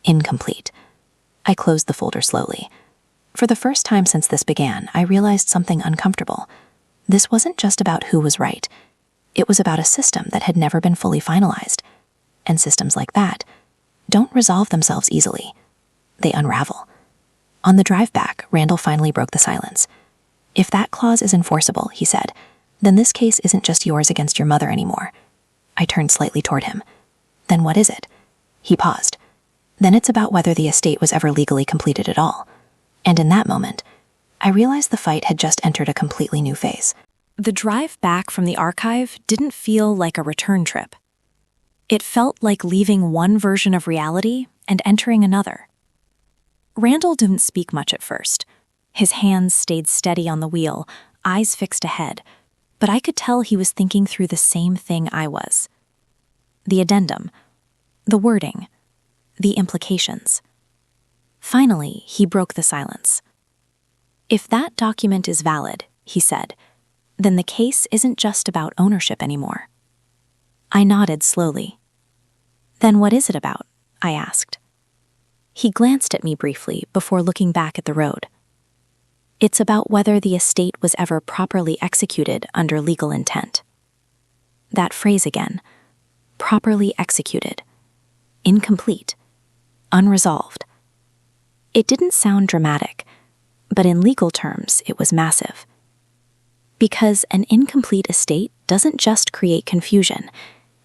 Incomplete. I closed the folder slowly. For the first time since this began, I realized something uncomfortable. This wasn't just about who was right. It was about a system that had never been fully finalized. And systems like that don't resolve themselves easily. They unravel. On the drive back, Randall finally broke the silence. "If that clause is enforceable," he said, "then this case isn't just yours against your mother anymore." I turned slightly toward him. "Then what is it?" He paused. "Then it's about whether the estate was ever legally completed at all." And in that moment, I realized the fight had just entered a completely new phase. The drive back from the archive didn't feel like a return trip. It felt like leaving one version of reality and entering another. Randall didn't speak much at first. His hands stayed steady on the wheel, eyes fixed ahead, but I could tell he was thinking through the same thing I was. The addendum, the wording, the implications. Finally, he broke the silence. "If that document is valid," he said, "then the case isn't just about ownership anymore." I nodded slowly. "Then what is it about?" I asked. He glanced at me briefly before looking back at the road. "It's about whether the estate was ever properly executed under legal intent." That phrase again. Properly executed. Incomplete. Unresolved. It didn't sound dramatic, but in legal terms, it was massive. Because an incomplete estate doesn't just create confusion,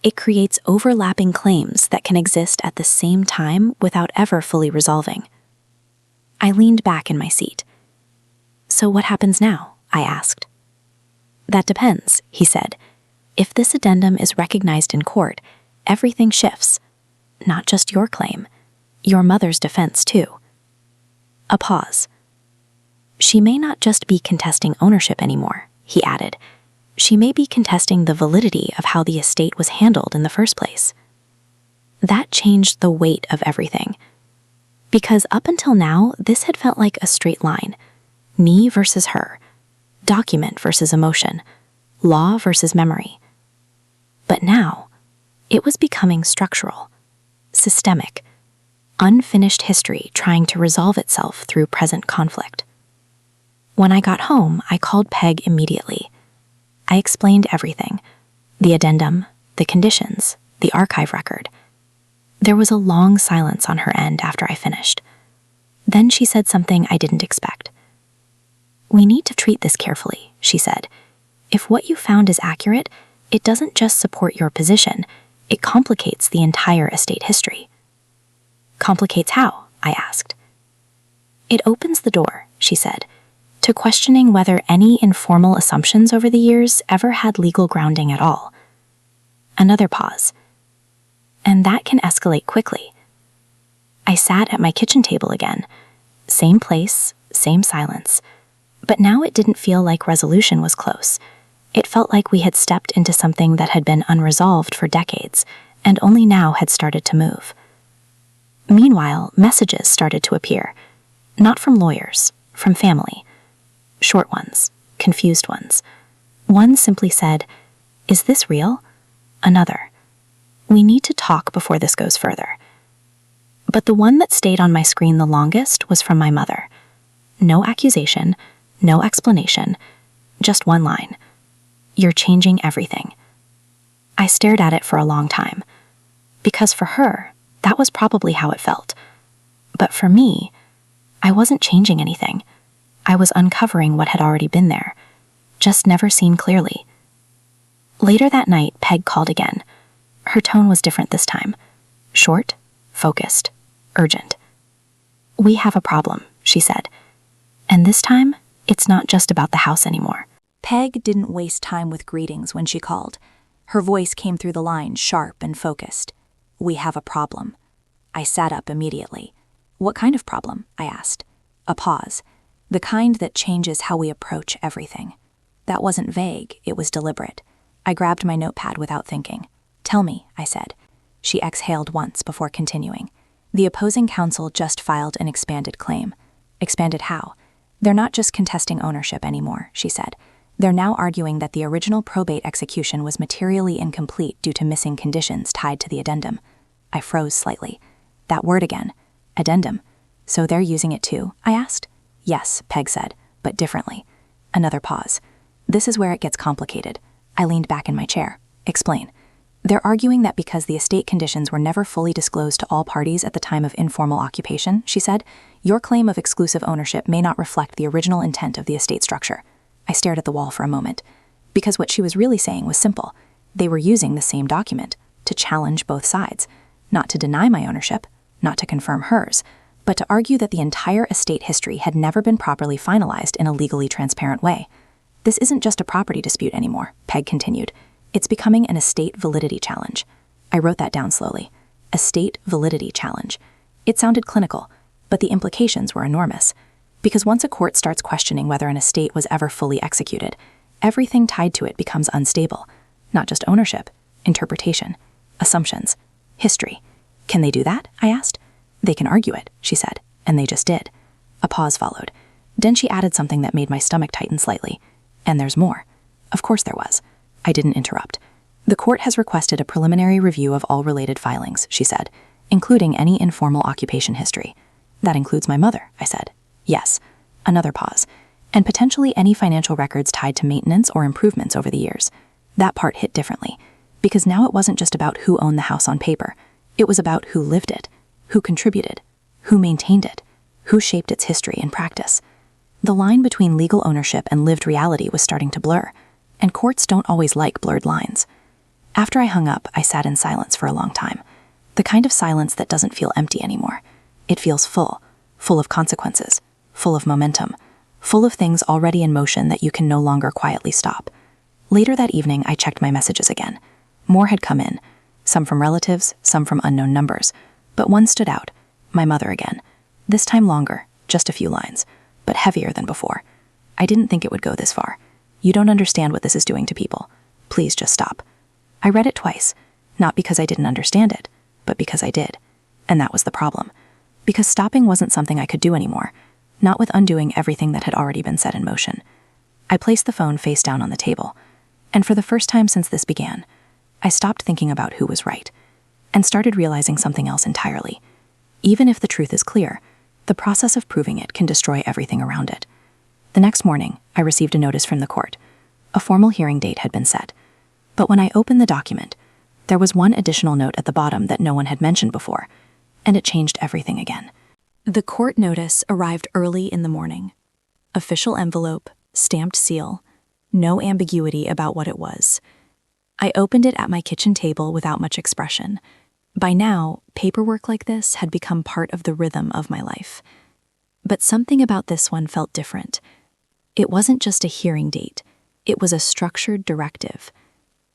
it creates overlapping claims that can exist at the same time without ever fully resolving. I leaned back in my seat. "So what happens now?" I asked. "That depends," he said. "If this addendum is recognized in court, everything shifts. Not just your claim, your mother's defense too." A pause. "She may not just be contesting ownership anymore," he added. "She may be contesting the validity of how the estate was handled in the first place." That changed the weight of everything. Because up until now, this had felt like a straight line. Me versus her. Document versus emotion. Law versus memory. But now, it was becoming structural. Systemic. Unfinished history trying to resolve itself through present conflict. When I got home, I called Peg immediately. I explained everything. The addendum, the conditions, the archive record. There was a long silence on her end after I finished. Then she said something I didn't expect. "We need to treat this carefully," she said. "If what you found is accurate, it doesn't just support your position, it complicates the entire estate history." "Complicates how?" I asked. "It opens the door," she said, "to questioning whether any informal assumptions over the years ever had legal grounding at all." Another pause. "And that can escalate quickly." I sat at my kitchen table again. Same place, same silence. But now it didn't feel like resolution was close. It felt like we had stepped into something that had been unresolved for decades, and only now had started to move. Meanwhile, messages started to appear. Not from lawyers, from family. Short ones, confused ones. One simply said, "Is this real?" Another, "We need to talk before this goes further." But the one that stayed on my screen the longest was from my mother. No accusation, no explanation, just one line. "You're changing everything." I stared at it for a long time, because for her, that was probably how it felt. But for me, I wasn't changing anything. I was uncovering what had already been there, just never seen clearly. Later that night, Peg called again. Her tone was different this time. Short, focused, urgent. "We have a problem," she said. "And this time, it's not just about the house anymore." Peg didn't waste time with greetings when she called. Her voice came through the line, sharp and focused. "We have a problem." I sat up immediately. "What kind of problem?" I asked. A pause. The kind that changes how we approach everything. That wasn't vague, it was deliberate. I grabbed my notepad without thinking. "Tell me," I said. She exhaled once before continuing. "The opposing counsel just filed an expanded claim." "Expanded how?" "They're not just contesting ownership anymore," she said. "They're now arguing that the original probate execution was materially incomplete due to missing conditions tied to the addendum." I froze slightly. That word again. Addendum. "So they're using it too?" I asked. "Yes," Peg said, "but differently." Another pause. "This is where it gets complicated." I leaned back in my chair. "Explain." "They're arguing that because the estate conditions were never fully disclosed to all parties at the time of informal occupation," she said, "your claim of exclusive ownership may not reflect the original intent of the estate structure." I stared at the wall for a moment. Because what she was really saying was simple. They were using the same document to challenge both sides, not to deny my ownership, not to confirm hers, but to argue that the entire estate history had never been properly finalized in a legally transparent way. "This isn't just a property dispute anymore," Peg continued. "It's becoming an estate validity challenge." I wrote that down slowly. Estate validity challenge. It sounded clinical, but the implications were enormous. Because once a court starts questioning whether an estate was ever fully executed, everything tied to it becomes unstable. Not just ownership, interpretation, assumptions, history. "Can they do that?" I asked. "They can argue it," she said, and they just did. A pause followed. Then she added something that made my stomach tighten slightly. "And there's more." Of course there was. I didn't interrupt. "The court has requested a preliminary review of all related filings," she said, "including any informal occupation history." "That includes my mother," I said. "Yes." Another pause. "And potentially any financial records tied to maintenance or improvements over the years." That part hit differently, because now it wasn't just about who owned the house on paper. It was about who lived it, who contributed, who maintained it, who shaped its history and practice. The line between legal ownership and lived reality was starting to blur, and courts don't always like blurred lines. After I hung up, I sat in silence for a long time. The kind of silence that doesn't feel empty anymore. It feels full, full of consequences, full of momentum, full of things already in motion that you can no longer quietly stop. Later that evening, I checked my messages again. More had come in, some from relatives, some from unknown numbers, but one stood out, my mother again. This time longer, just a few lines, but heavier than before. "I didn't think it would go this far. You don't understand what this is doing to people. Please just stop." I read it twice, not because I didn't understand it, but because I did. And that was the problem. Because stopping wasn't something I could do anymore, not with undoing everything that had already been set in motion. I placed the phone face down on the table, and for the first time since this began, I stopped thinking about who was right, and started realizing something else entirely. Even if the truth is clear, the process of proving it can destroy everything around it. The next morning, I received a notice from the court. A formal hearing date had been set. But when I opened the document, there was one additional note at the bottom that no one had mentioned before, and it changed everything again. The court notice arrived early in the morning. Official envelope, stamped seal, no ambiguity about what it was. I opened it at my kitchen table without much expression. By now, paperwork like this had become part of the rhythm of my life. But something about this one felt different. It wasn't just a hearing date, it was a structured directive.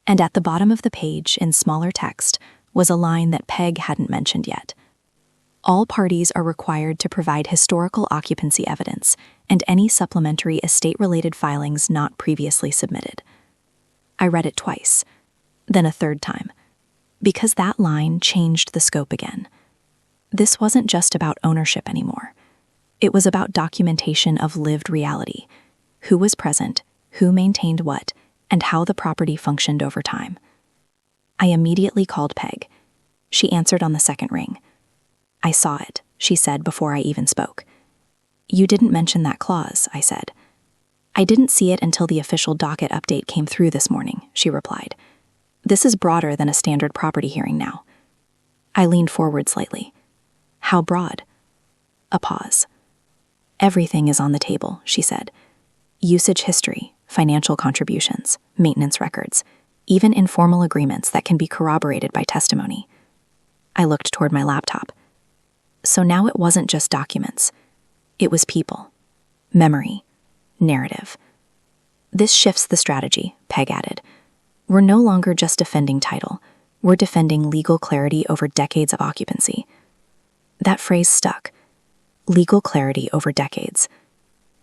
And at the bottom of the page, in smaller text, was a line that Peg hadn't mentioned yet. All parties are required to provide historical occupancy evidence and any supplementary estate-related filings not previously submitted. I read it twice, then a third time, because that line changed the scope again. This wasn't just about ownership anymore. It was about documentation of lived reality, who was present, who maintained what, and how the property functioned over time. I immediately called Peg. She answered on the second ring. "I saw it," she said before I even spoke. "You didn't mention that clause," I said. "I didn't see it until the official docket update came through this morning," she replied. "This is broader than a standard property hearing now." I leaned forward slightly. "How broad?" A pause. "Everything is on the table," she said. "Usage history, financial contributions, maintenance records, even informal agreements that can be corroborated by testimony." I looked toward my laptop. So now it wasn't just documents. It was people, memory, narrative. "This shifts the strategy," Peg added. "We're no longer just defending title. We're defending legal clarity over decades of occupancy." That phrase stuck. Legal clarity over decades.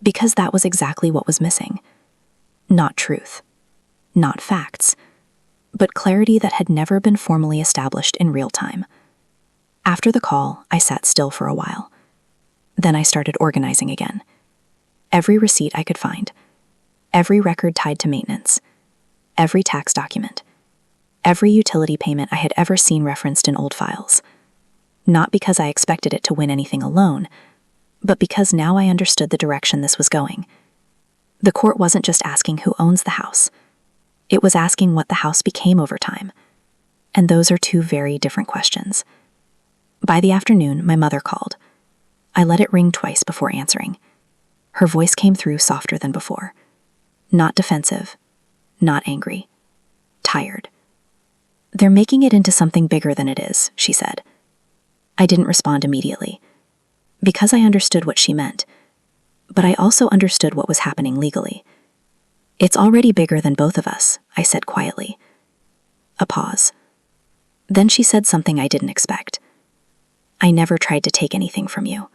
Because that was exactly what was missing. Not truth. Not facts. But clarity that had never been formally established in real time. After the call, I sat still for a while. Then I started organizing again. Every receipt I could find. Every record tied to maintenance. Every tax document. Every utility payment I had ever seen referenced in old files. Not because I expected it to win anything alone, but because now I understood the direction this was going. The court wasn't just asking who owns the house. It was asking what the house became over time. And those are two very different questions. By the afternoon, my mother called. I let it ring twice before answering. Her voice came through softer than before. Not defensive, not angry. Tired. "They're making it into something bigger than it is," she said. I didn't respond immediately, because I understood what she meant, but I also understood what was happening legally. "It's already bigger than both of us," I said quietly. A pause. Then she said something I didn't expect. "I never tried to take anything from you."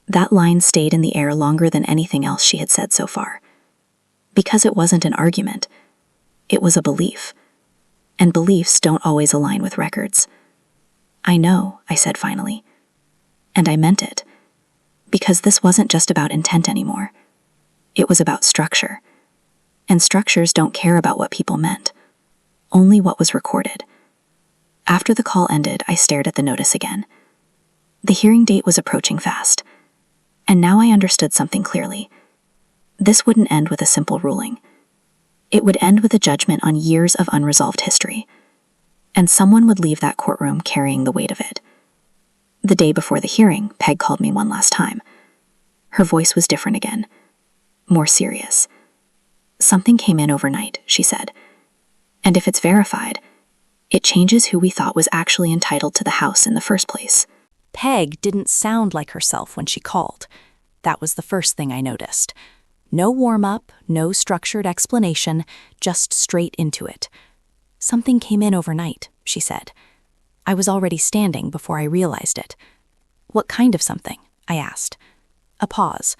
That line stayed in the air longer than anything else she had said so far. Because it wasn't an argument. It was a belief. And beliefs don't always align with records. "I know," I said finally. And I meant it. Because this wasn't just about intent anymore. It was about structure. And structures don't care about what people meant. Only what was recorded. After the call ended, I stared at the notice again. The hearing date was approaching fast. And now I understood something clearly. This wouldn't end with a simple ruling. It would end with a judgment on years of unresolved history. And someone would leave that courtroom carrying the weight of it. The day before the hearing, Peg called me one last time. Her voice was different again. More serious. "Something came in overnight," she said. "And if it's verified, it changes who we thought was actually entitled to the house in the first place." Peg didn't sound like herself when she called. That was the first thing I noticed. No warm-up, no structured explanation, just straight into it. "Something came in overnight," she said. I was already standing before I realized it. "What kind of something?" I asked. A pause.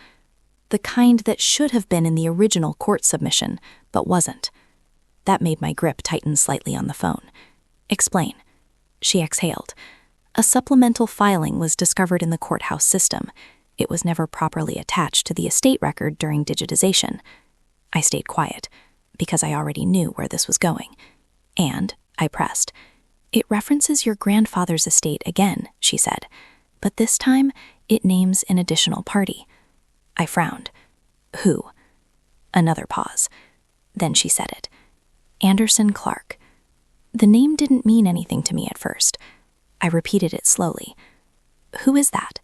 The kind that should have been in the original court submission, but wasn't. That made my grip tighten slightly on the phone. "Explain." She exhaled. "A supplemental filing was discovered in the courthouse system. It was never properly attached to the estate record during digitization." I stayed quiet, because I already knew where this was going. "And," I pressed, "it references your grandfather's estate again," she said. "But this time, it names an additional party." I frowned. "Who?" Another pause. Then she said it. "Anderson Clark." The name didn't mean anything to me at first. I repeated it slowly. "Who is that?"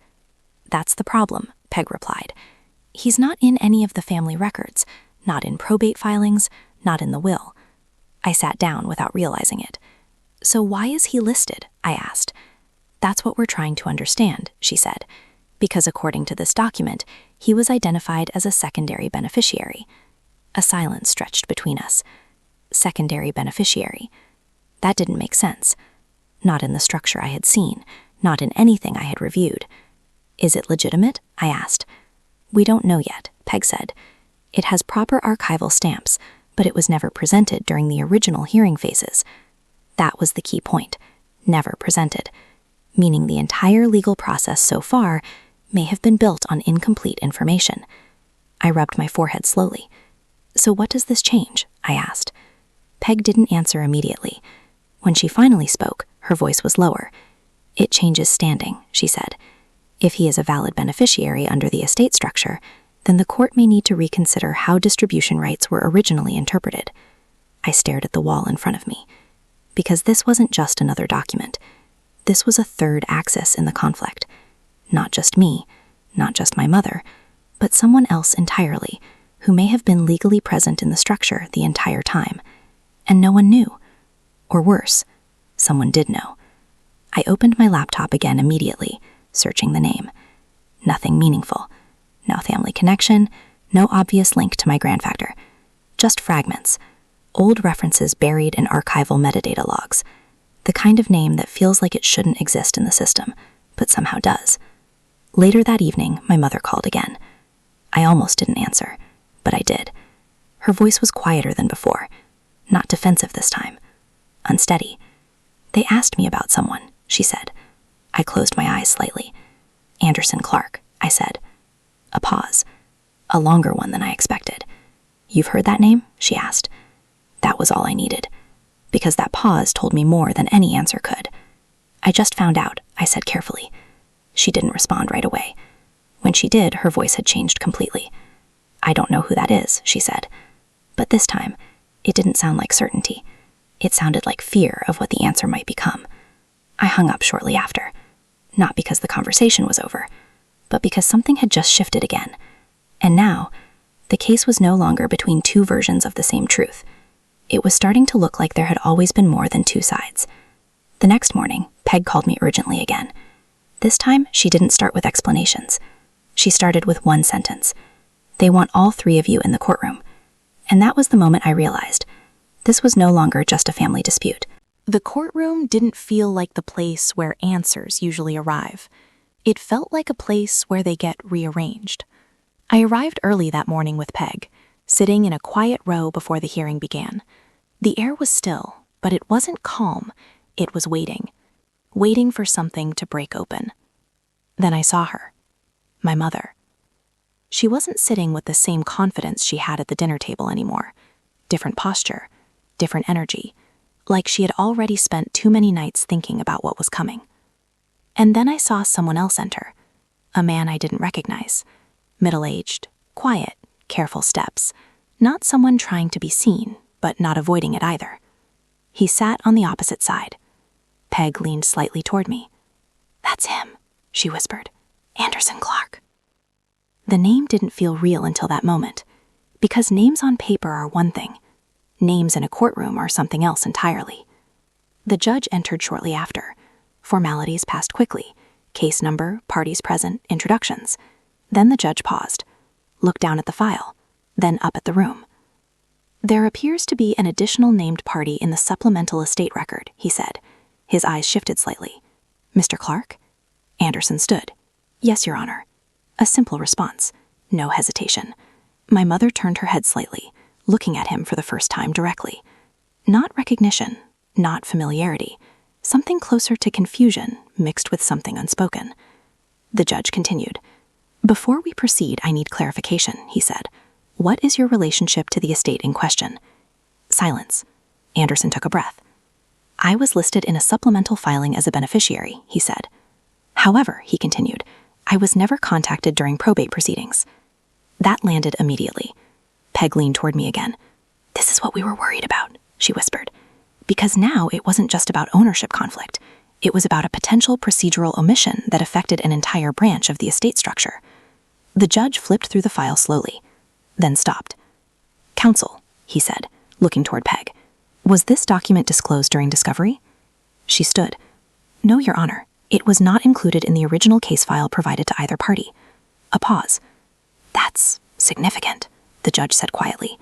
"That's the problem," Peg replied. "He's not in any of the family records, not in probate filings, not in the will." I sat down without realizing it. "So why is he listed?" I asked. "That's what we're trying to understand," she said. "Because according to this document, he was identified as a secondary beneficiary." A silence stretched between us. Secondary beneficiary. That didn't make sense. Not in the structure I had seen, not in anything I had reviewed. "Is it legitimate?" I asked. "We don't know yet," Peg said. "It has proper archival stamps, but it was never presented during the original hearing phases." That was the key point. Never presented. Meaning the entire legal process so far may have been built on incomplete information. I rubbed my forehead slowly. "So what does this change?" I asked. Peg didn't answer immediately. When she finally spoke, her voice was lower. "It changes standing," she said. "If he is a valid beneficiary under the estate structure, then the court may need to reconsider how distribution rights were originally interpreted." I stared at the wall in front of me. Because this wasn't just another document. This was a third axis in the conflict. Not just me, not just my mother, but someone else entirely, who may have been legally present in the structure the entire time. And no one knew. Or worse, someone did know. I opened my laptop again immediately, searching the name. Nothing meaningful. No family connection, no obvious link to my grandfactor. Just fragments. Old references buried in archival metadata logs. The kind of name that feels like it shouldn't exist in the system, but somehow does. Later that evening, my mother called again. I almost didn't answer, but I did. Her voice was quieter than before. Not defensive this time. Unsteady. "They asked me about someone," she said. I closed my eyes slightly. "Anderson Clark," I said. A pause. A longer one than I expected. "You've heard that name?" she asked. That was all I needed, because that pause told me more than any answer could. "I just found out," I said carefully. She didn't respond right away. When she did, her voice had changed completely. "I don't know who that is," she said. But this time, it didn't sound like certainty. It sounded like fear of what the answer might become. I hung up shortly after. Not because the conversation was over, but because something had just shifted again. And now, the case was no longer between two versions of the same truth. It was starting to look like there had always been more than two sides. The next morning, Peg called me urgently again. This time, she didn't start with explanations. She started with one sentence. "They want all three of you in the courtroom." And that was the moment I realized. This was no longer just a family dispute. The courtroom didn't feel like the place where answers usually arrive. It felt like a place where they get rearranged. I arrived early that morning with Peg, sitting in a quiet row before the hearing began. The air was still, but it wasn't calm. It was waiting. Waiting for something to break open. Then I saw her. My mother. She wasn't sitting with the same confidence she had at the dinner table anymore. Different posture, different energy, like she had already spent too many nights thinking about what was coming. And then I saw someone else enter, a man I didn't recognize, middle-aged, quiet, careful steps, not someone trying to be seen, but not avoiding it either. He sat on the opposite side. Peg leaned slightly toward me. "That's him," she whispered. "Anderson Clark." The name didn't feel real until that moment, because names on paper are one thing. Names in a courtroom are something else entirely. The judge entered shortly after. Formalities passed quickly. Case number, parties present, introductions. Then the judge paused, looked down at the file, then up at the room. "There appears to be an additional named party in the supplemental estate record," he said. His eyes shifted slightly. "Mr. Clark?" Anderson stood. "Yes, Your Honor." A simple response. No hesitation. My mother turned her head slightly, looking at him for the first time directly. Not recognition, not familiarity. Something closer to confusion, mixed with something unspoken. The judge continued. "Before we proceed, I need clarification," he said. "What is your relationship to the estate in question?" Silence. Anderson took a breath. "I was listed in a supplemental filing as a beneficiary," he said. "However," he continued, "I was never contacted during probate proceedings." That landed immediately. Peg leaned toward me again. "This is what we were worried about," she whispered. Because now it wasn't just about ownership conflict. It was about a potential procedural omission that affected an entire branch of the estate structure. The judge flipped through the file slowly, then stopped. "Counsel," he said, looking toward Peg. "Was this document disclosed during discovery?" She stood. "No, Your Honor. It was not included in the original case file provided to either party." A pause. "That's significant," the judge said quietly.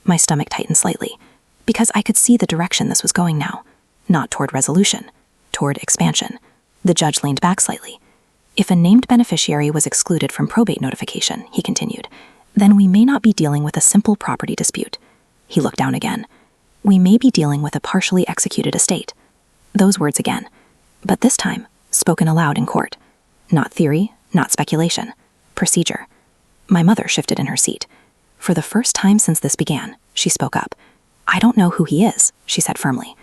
My stomach tightened slightly, because I could see the direction this was going now. Not toward resolution, toward expansion. The judge leaned back slightly. If a named beneficiary was excluded from probate notification, he continued, then we may not be dealing with a simple property dispute. He looked down again. We may be dealing with a partially executed estate. Those words again, but this time spoken aloud in court. Not theory, not speculation. Procedure. My mother shifted in her seat. For the first time since this began, she spoke up. I don't know who he is, she said firmly.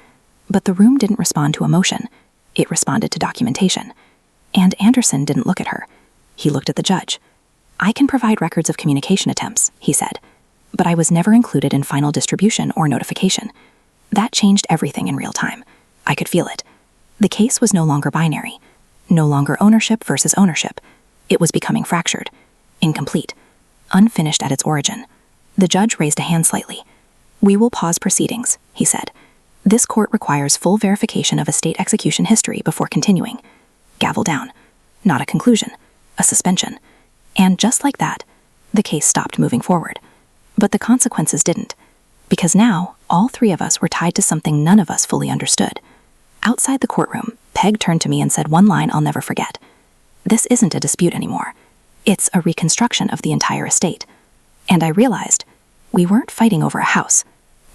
But the room didn't respond to emotion. It responded to documentation. And Anderson didn't look at her. He looked at the judge. I can provide records of communication attempts, he said, but I was never included in final distribution or notification. That changed everything in real time. I could feel it. The case was no longer binary. No longer ownership versus ownership. It was becoming fractured, incomplete, unfinished at its origin. The judge raised a hand slightly. We will pause proceedings, he said. This court requires full verification of estate execution history before continuing. Gavel down. Not a conclusion, a suspension. And just like that, the case stopped moving forward. But the consequences didn't, because now all three of us were tied to something none of us fully understood. Outside the courtroom, Peg turned to me and said one line I'll never forget. This isn't a dispute anymore. It's a reconstruction of the entire estate. And I realized we weren't fighting over a house.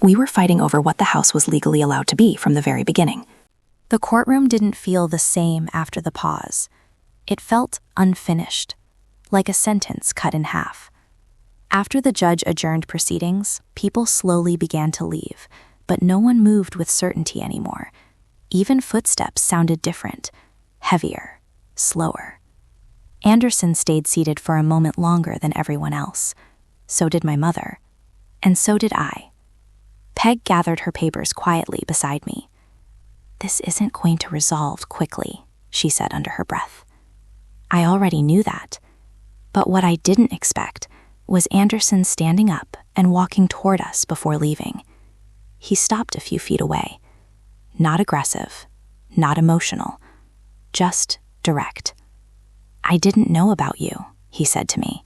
We were fighting over what the house was legally allowed to be from the very beginning. The courtroom didn't feel the same after the pause. It felt unfinished, like a sentence cut in half. After the judge adjourned proceedings, people slowly began to leave, but no one moved with certainty anymore. Even footsteps sounded different, heavier, slower. Anderson stayed seated for a moment longer than everyone else. So did my mother. And so did I. Peg gathered her papers quietly beside me. This isn't going to resolve quickly, she said under her breath. I already knew that. But what I didn't expect was Anderson standing up and walking toward us before leaving. He stopped a few feet away. Not aggressive, not emotional, just direct. I didn't know about you, he said to me.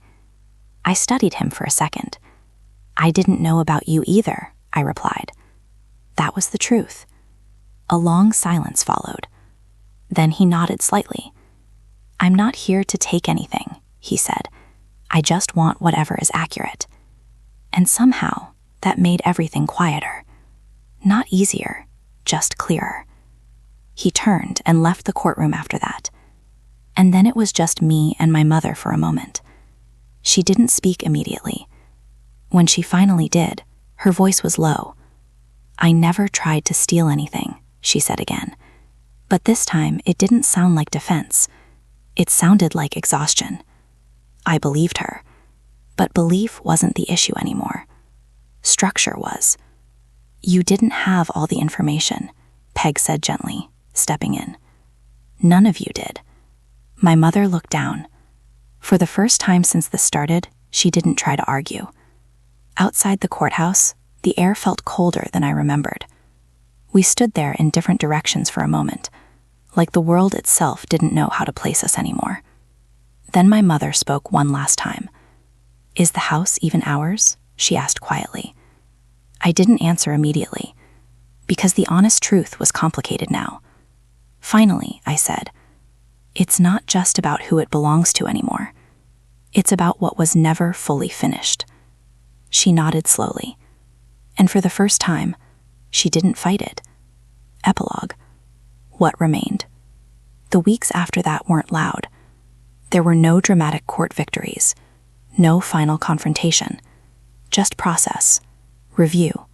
I studied him for a second. I didn't know about you either, I replied. That was the truth. A long silence followed. Then he nodded slightly. I'm not here to take anything, he said. I just want whatever is accurate. And somehow, that made everything quieter. Not easier, just clearer. He turned and left the courtroom after that. And then it was just me and my mother for a moment. She didn't speak immediately. When she finally did, her voice was low. I never tried to steal anything, she said again. But this time, it didn't sound like defense. It sounded like exhaustion. I believed her. But belief wasn't the issue anymore. Structure was. You didn't have all the information, Peg said gently, stepping in. None of you did. My mother looked down. For the first time since this started, she didn't try to argue. Outside the courthouse, the air felt colder than I remembered. We stood there in different directions for a moment, like the world itself didn't know how to place us anymore. Then my mother spoke one last time. Is the house even ours? She asked quietly. I didn't answer immediately, because the honest truth was complicated now. Finally, I said, it's not just about who it belongs to anymore. It's about what was never fully finished. She nodded slowly, and for the first time, she didn't fight it. Epilogue. What remained? The weeks after that weren't loud. There were no dramatic court victories, no final confrontation, just process, review,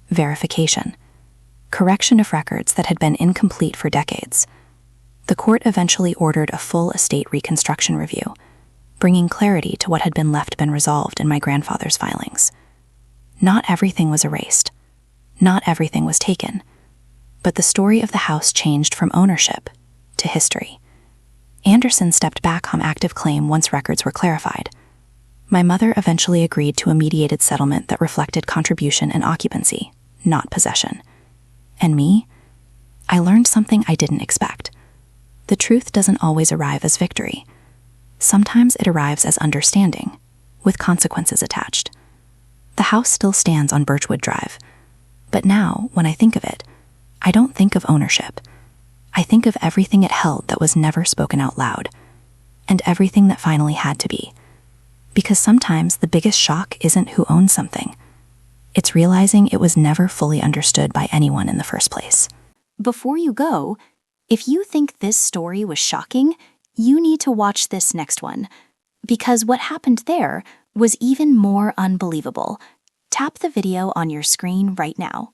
verification, correction of records that had been incomplete for decades. The court eventually ordered a full estate reconstruction review, bringing clarity to what had been resolved in my grandfather's filings. Not everything was erased. Not everything was taken. But the story of the house changed from ownership to history. Anderson stepped back on active claim once records were clarified. My mother eventually agreed to a mediated settlement that reflected contribution and occupancy, not possession. And me? I learned something I didn't expect. The truth doesn't always arrive as victory. Sometimes it arrives as understanding, with consequences attached. The house still stands on Birchwood Drive, but now, when I think of it, I don't think of ownership. I think of everything it held that was never spoken out loud, and everything that finally had to be. Because sometimes the biggest shock isn't who owns something. It's realizing it was never fully understood by anyone in the first place. Before you go, if you think this story was shocking, you need to watch this next one. Because what happened there was even more unbelievable. Tap the video on your screen right now.